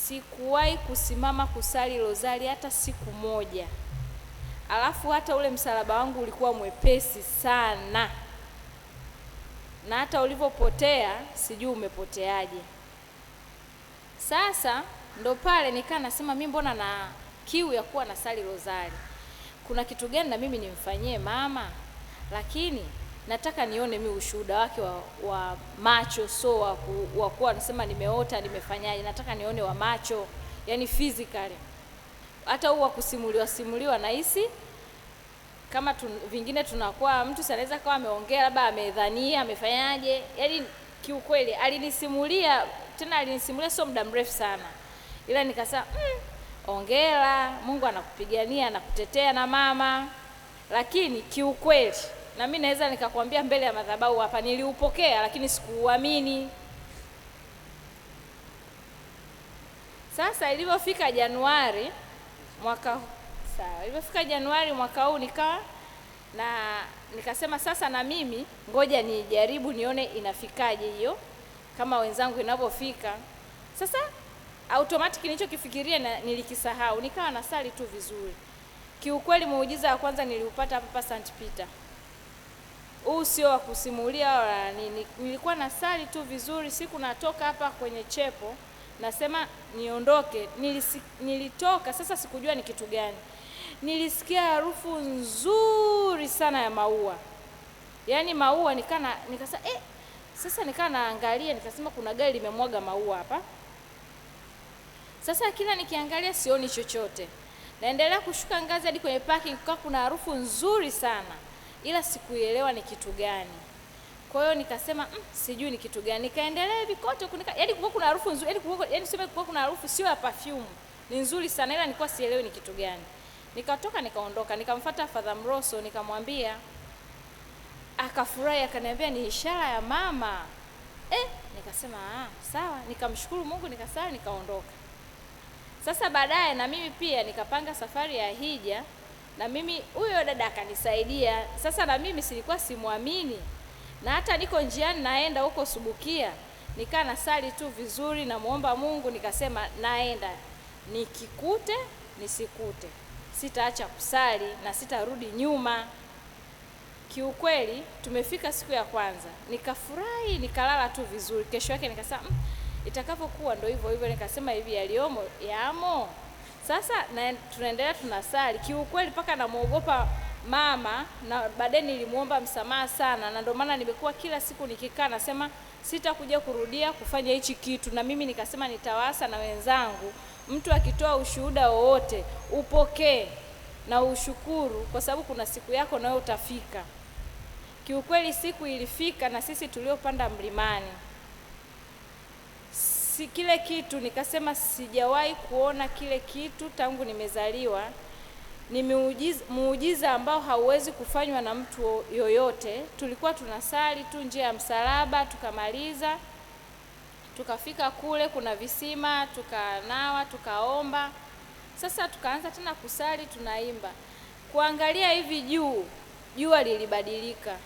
Sikuwahi kusimama kusali rozari hata siku moja. Alafu hata ule msalaba wangu ulikuwa mwepesi sana. Na hata ulivyopotea sijui umepoteaje. Sasa ndo pale nikaa nasema mimi mbona na kiu ya kuwa nasali rozari. Kuna kitu gani na mimi nimfanyie mama? Lakini nataka nione mimi ushuhuda wake wa macho, so wa kuwa anasema nimeota nimefanyaje. Nataka nione wa macho, yani physically. Hata huwa kusimuliwa nahisi kama vingine tunakuwa mtu anaweza kawa ameongea labda amedhania amefanyaje. Yani kiukweli alinisimulia sio muda mrefu sana. Ila nikasema ongera, Mungu anakupigania, anakutetea na mama. Lakini kiukweli na mimi naweza nikakwambia mbele ya madhabahu hapa, niliupokea lakini sikuuamini. Sasa ilipofika Januari mwaka huu nikasema sasa na mimi ngoja nijaribu nione inafikaje hiyo kama wenzangu inavyofika. Sasa automatic nilichokifikiria nilikisahau, nikawa nasali tu vizuri. Kiukweli muujiza wa kwanza niliupata hapa St. Peter. Huu sio wa kusimulia wala nini. Nilikuwa nasali tu vizuri, siku natoka hapa kwenye chepo, nasema niondoke. Nilitoka, sasa sikujua ni kitu gani. Nilisikia harufu nzuri sana ya maua. Yaani maua nikasema sasa nikaa naangalia, nikasema kuna gari limemwaga maua hapa. Sasa kila nikiangalia sioni chochote. Naendelea kushuka ngazi hadi kwenye parking, kwa kuna harufu nzuri sana. Ila sikuelewa ni kitu gani. Kwa hiyo nikasema sijui ni kitu gani. Nikaendelea hivi kote yaani kuna harufu nzuri, yaani sema kuna harufu sio ya perfume. Ni nzuri sana ila nilikuwa sielewi ni kitu gani. Nikatoka nikaondoka, nikamfuata Father Mroso nikamwambia. Akafurahi akaniambia ni ishara ya mama. Nikasema sawa, nikamshukuru Mungu, nikasali, nikaondoka. Sasa baadaye na mimi pia nikapanga safari ya hija, na mimi huyo dada akanisaidia. Sasa na mimi silikuwa simuamini. Na hata niko njiani naenda huko Subukia, nikaa nasali tu vizuri na muomba Mungu, nikasema naenda nikikute nisikute. Sitaacha kusali na sitarudi nyuma. Kiukweli tumefika siku ya kwanza, nikafurahi, nikalala tu vizuri. Kesho yake nikasema itakapokuwa ndo hivyo hivyo, nikasema hivi yaliomo yamo. Sasa tunaendelea tunasali. Kiukweli paka namuogopa mama, na baadaye nilimuomba msamaha sana, na ndio maana nimekuwa kila siku nikikaa nasema sitakuja kurudia kufanya hichi kitu. Na mimi nikasema nitawasa na wenzangu, mtu akitoa ushuhuda wowote upokee na ushukuru, kwa sababu kuna siku yako nayo utafika. Kiukweli siku ilifika, na sisi tuliopanda mlimani, kile kitu nikasema sijawahi kuona kile kitu tangu nimezaliwa. Ni muujiza ambao hauwezi kufanywa na mtu yoyote. Tulikuwa tunasali tu njia ya msalaba, tukamaliza, tukafika kule kuna visima, tukanawa, tukaomba. Sasa tukaanza tena kusali, tunaimba. Kuangalia hivi juu jua lilibadilika,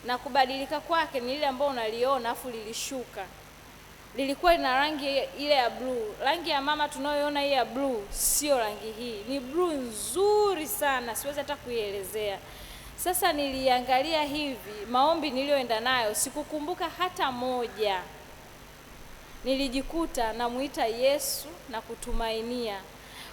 na kubadilika kwake ni ile ambayo unaliona afu lilishuka. Lilikuwa lina rangi ile ya blue. Rangi ya mama tunayoiona hii ya blue sio rangi hii, ni blue nzuri sana, siwezi hata kuielezea. Sasa niliangalia hivi, maombi niliyoenda nayo sikukumbuka hata moja. Nilijikuta namuita Yesu na kutumainia.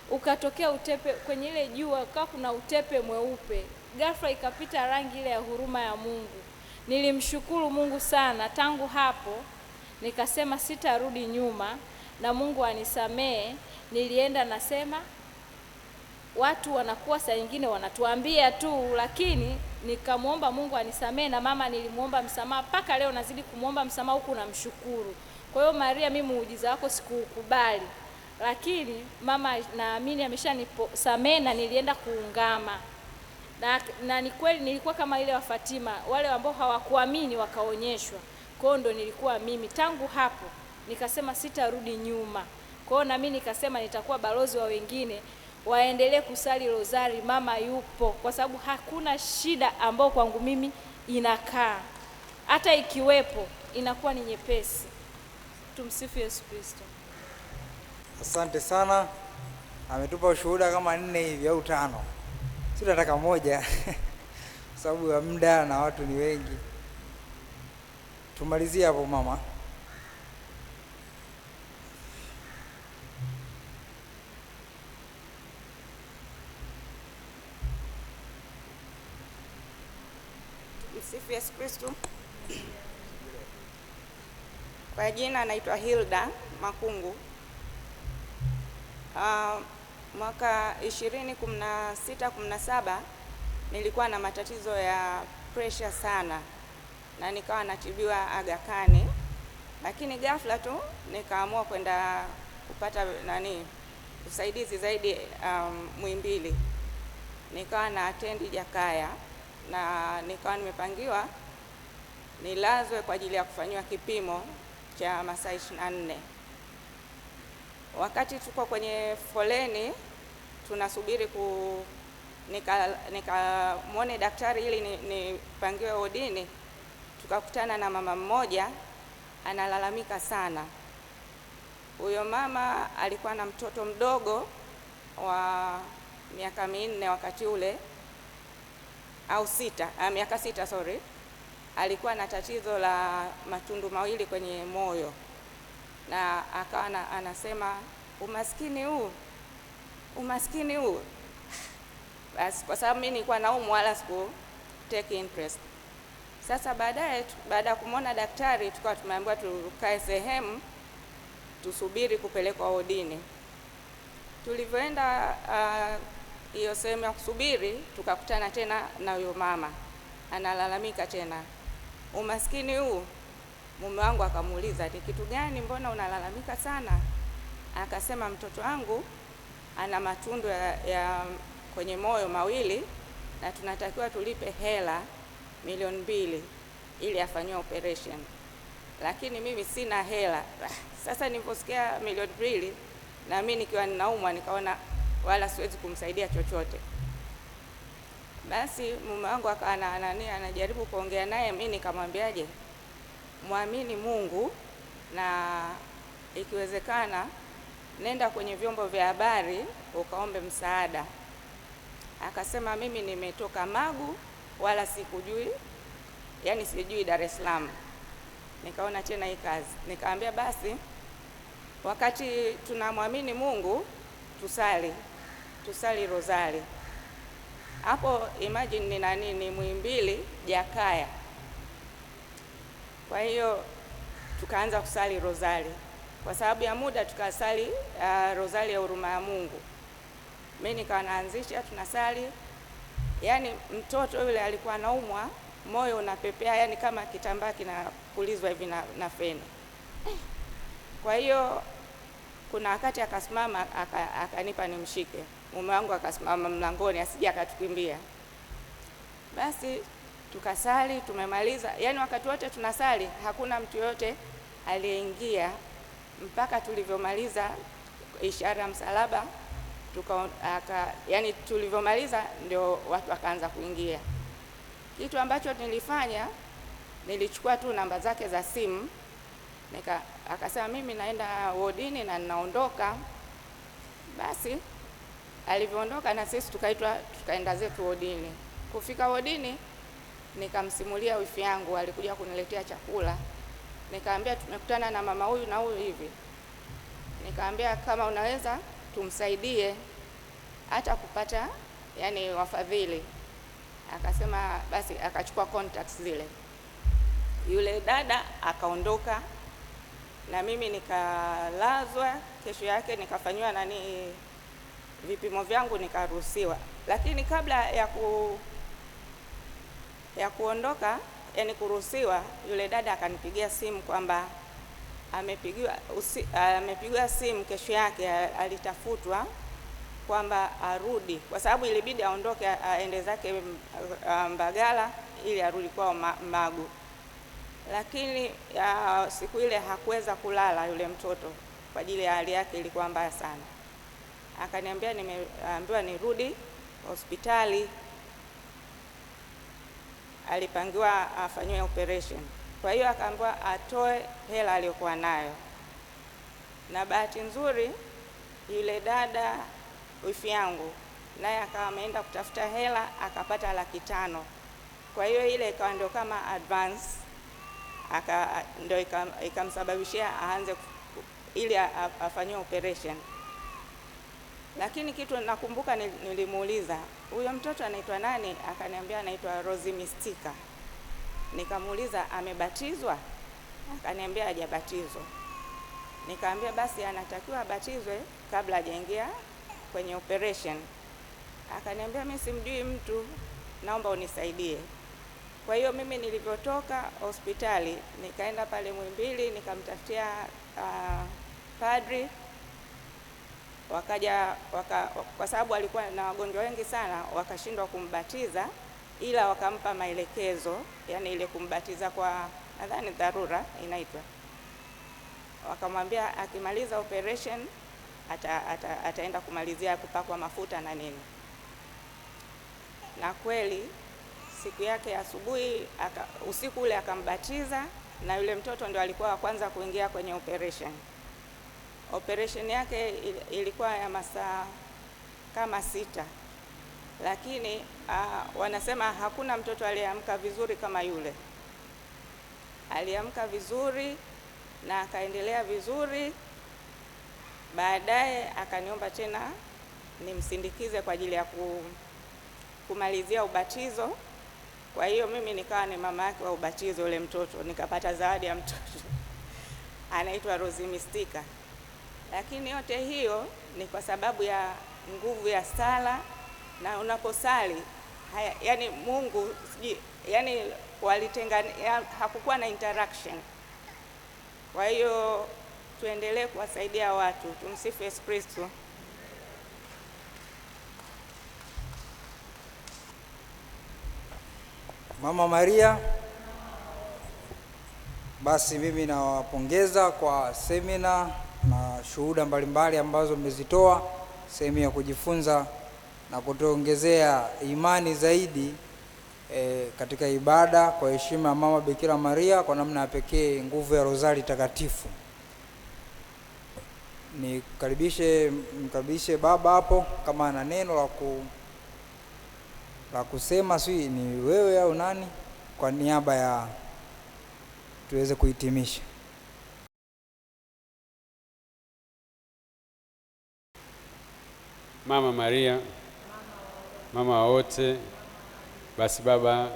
Ukatokea utepe kwenye ile jua, kwa kuna utepe mweupe. Ghafla ikapita rangi ile ya huruma ya Mungu. Nilimshukuru Mungu sana. Tangu hapo nikasema sitarudi nyuma na Mungu anisamee. Nilienda nasema watu wanakuwa saa nyingine wanatuambia tu, lakini nikamuomba Mungu anisamee, na mama nilimuomba msamaha, mpaka leo nazidi kumuomba msamaha huku namshukuru. Kwa hiyo Maria, mimi muujiza wako sikukubali, lakini mama naamini ameshanisamee na nilienda kuungama. Na ni kweli nilikuwa kama ile wa Fatima, wale ambao hawakuamini wakaonyeshwa. Kwa hiyo ndo nilikuwa mimi. Tangu hapo nikasema sitarudi nyuma. Kwa hiyo na mimi nikasema nitakuwa balozi wa wengine waendelee kusali rozari, mama yupo, kwa sababu hakuna shida ambayo kwangu mimi inakaa, hata ikiwepo inakuwa ni nyepesi. Tumsifu Yesu Kristo.
Asante sana. Ametupa ushuhuda kama 4 hivi au 5. Sisi tunataka moja sababu ya muda na watu ni wengi. Tumalizie hapo mama.
Msifu Yesu Kristo. Kwa jina naitwa Hilda Makungu. Mwaka 2016-17 nilikuwa na matatizo ya pressure sana na nikawa natibiwa Aga Khan, lakini ghafla tu nikaamua kwenda kupata usaidizi zaidi Muhimbili. Nikawa na attend Jakaya na nikawa nimepangiwa nilazwe kwa ajili ya kufanywa kipimo cha masaa 24. Wakati tuko kwenye foleni tunasubiri nikamwone daktari ili nipangiwe odini, tukakutana na mama mmoja analalamika sana. Huyo mama alikuwa na mtoto mdogo wa miaka 4 wakati ule au 6, miaka 6 sorry. Alikuwa na tatizo la matundu mawili kwenye moyo, na akawa anasema umaskini huu. Basi kwa sababu mimi nilikuwa naumwa wala siku take interest. Sasa baadaye baada ya kumwona daktari tukawa tumeambiwa tukae sehemu tusubiri kupelekwa odini. Tulivyoenda hiyo sehemu ya kusubiri tukakutana tena na huyo mama analalamika tena, umaskini huu. Mume wangu akamuuliza, ni kitu gani, mbona unalalamika sana? Akasema, mtoto wangu ana matundu ya kwenye moyo mawili na tunatakiwa tulipe hela 2 milioni ili afanywe operation, lakini mimi sina hela. Sasa niliposikia 2 milioni na mimi nikiwa ninaumwa nikaona wala siwezi kumsaidia chochote. Basi mume wangu anajaribu kuongea naye, mimi nikamwambiaje, muamini Mungu na ikiwezekana nenda kwenye vyombo vya habari ukaombe msaada. Akasema, mimi nimetoka Magu wala sikujui, yani sijui Dar es Salaam. Nikaona tena hii kazi, nikamwambia basi wakati tunamwamini Mungu tusali rozari. Hapo imagine ni Muhimbili Jakaya. Kwa hiyo tukaanza kusali rozari. Kwa sababu ya muda tukasali rozari ya huruma ya Mungu. Mimi nikawa naanzisha tunasali. Yaani mtoto yule alikuwa anaumwa, moyo unapepea, yani kama kitambaa kinapulizwa hivi na feni. Kwa hiyo kuna wakati akasimama akanipa nimshike. Mume wangu akasimama mlangoni asije akatukimbia. Basi tukasali, tumemaliza. Yaani wakati wote tunasali hakuna mtu yote aliyeingia mpaka tulivyomaliza ishara ya msalaba. Yani tulivyomaliza ndio watu wakaanza kuingia. Kitu ambacho nilifanya, nilichukua tu namba zake za simu, akasema mimi naenda wodini na ninaondoka. Basi alivyoondoka na sisi tukaenda zetu wodini. Kufika wodini, nikamsimulia wifi yangu, alikuja kuniletea chakula. Nikaambia tumekutana na mama huyu na huyu hivi. Nikaambia kama unaweza tumsaidie hata kupata wafadhili. Akasema basi, akachukua contacts zile. Yule dada akaondoka na mimi nikalazwa. Kesho yake nikafanywa vipimo vyangu, nikaruhusiwa. Lakini kabla ya kuondoka, kuruhusiwa, yule dada akanipigia simu kwamba amepigiwa simu kesho yake, alitafutwa kwamba arudi, kwa sababu ilibidi aondoke aende zake Mbagala ili arudi kwao Magu. Lakini siku ile hakuweza kulala yule mtoto kwa ajili ya hali yake ilikuwa mbaya sana. Akaniambia nimeambiwa nirudi hospitali. Alipangiwa afanywe operation. Kwa hiyo akaambiwa atoe hela aliyokuwa nayo. Na bahati nzuri yule dada wifi yangu naye akawa ameenda kutafuta hela, akapata 500,000. Kwa hiyo ile ikawa ndio kama advance, ndio ikamsababishia aanze ili afanywe operation. Lakini kitu nakumbuka, nilimuuliza huyo mtoto anaitwa nani? Akaniambia anaitwa Rosie Mistika. Nikamuuliza amebatizwa? Akaniambia hajabatizwa. Nikaambia basi anatakiwa abatizwe kabla hajaingia kwenye operation. Akaniambia mimi simjui mtu, naomba unisaidie. Kwa hiyo mimi nilivyotoka hospitali nikaenda pale Muhimbili, nikamtafutia padri. Kwa sababu alikuwa na wagonjwa wengi sana, wakashindwa kumbatiza, ila wakampa maelekezo, ile kumbatiza kwa nadhani dharura inaitwa. Wakamwambia akimaliza operation ataenda kumalizia kupakwa mafuta na nini. Na kweli siku yake asubuhi, usiku ule akambatiza, na yule mtoto ndio alikuwa wa kwanza kuingia kwenye operation. Operation yake ilikuwa ya masaa kama 6. Lakini wanasema hakuna mtoto aliyeamka vizuri kama yule. Aliamka vizuri na akaendelea vizuri. Baadaye akaniomba tena nimsindikize kwa ajili ya kumalizia ubatizo. Kwa hiyo mimi nikawa ni mama yake wa ubatizo yule mtoto, nikapata zawadi ya mtoto anaitwa Rosie Mistika. Lakini yote hiyo ni kwa sababu ya nguvu ya sala, na unaposali Mungu walitengana, hakukuwa na interaction. Kwa hiyo tuendelee kuwasaidia watu. Tumsifu Yesu Kristo.
Mama Maria. Basi mimi nawapongeza kwa semina na shuhuda mbalimbali ambazo mmezitoa, sehemu ya kujifunza na kutuongezea imani zaidi katika ibada kwa heshima ya Mama Bikira Maria, kwa namna ya pekee nguvu ya Rozari Takatifu. Mkaribishe baba hapo kama ana neno la kusema, si ni wewe au nani, kwa niaba ya tuweze kuhitimisha.
Mama Maria, mama wa wote. Basi baba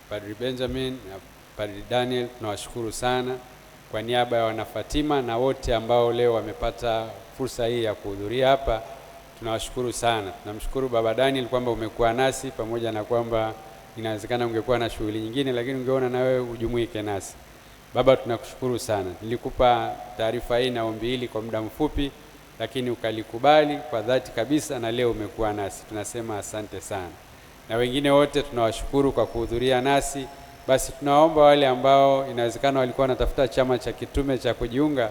Padri Benjamin na Padri Daniel, tunawashukuru sana kwa niaba ya wanafatima na wote ambao leo wamepata fursa hii ya kuhudhuria hapa. Tunawashukuru sana. Tunamshukuru baba Daniel kwamba umekuwa nasi, pamoja na kwamba inawezekana ungekuwa na shughuli nyingine, lakini ungeona na wewe ujumuike nasi. Baba, tunakushukuru sana. Nilikupa taarifa hii na ombi hili kwa muda mfupi, lakini ukalikubali kwa dhati kabisa, na leo umekuwa nasi. Tunasema asante sana. Na wengine wote tunawashukuru kwa kuhudhuria nasi. Basi tunaomba wale ambao inawezekana walikuwa wanatafuta chama cha kitume cha kujiunga,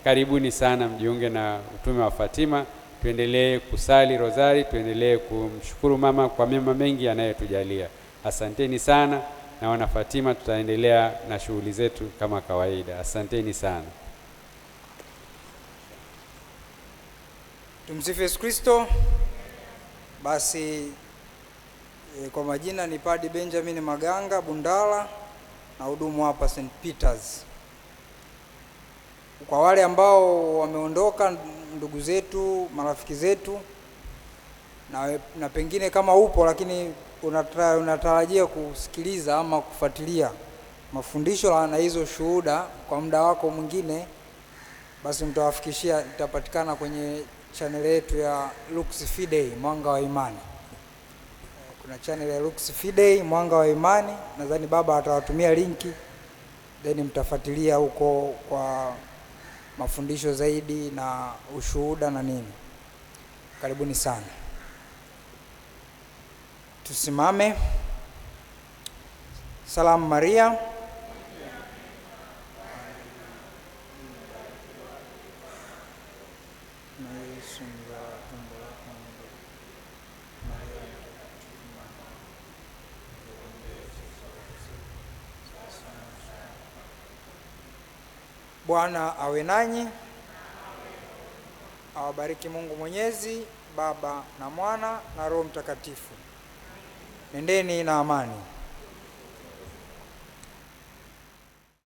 karibuni sana mjiunge na utume wa Fatima. Tuendelee kusali rozari, tuendelee kumshukuru mama kwa mema mengi anayetujalia. Asanteni sana, na wana Fatima tutaendelea na shughuli zetu kama kawaida. Asanteni sana.
Tumsifu Yesu Kristo. Basi kwa majina ni Padre Benjamin Maganga Bundala, na hudumu hapa St. Peters. Kwa wale ambao wameondoka, ndugu zetu, marafiki zetu, na pengine kama upo lakini unatarajia kusikiliza ama kufuatilia mafundisho na hizo shuhuda kwa muda wako mwingine, basi mtawafikishia, itapatikana kwenye channel yetu ya Lux Fidei Mwanga wa Imani. Kuna channel ya Lux Fidei Mwanga wa Imani, nadhani baba atawatumia linki, then mtafuatilia huko kwa mafundisho zaidi na ushuhuda na nini. Karibuni sana. Tusimame. Salamu Maria. Bwana awe nanyi. Awabariki Mungu Mwenyezi, Baba na Mwana na Roho Mtakatifu. Nendeni na amani.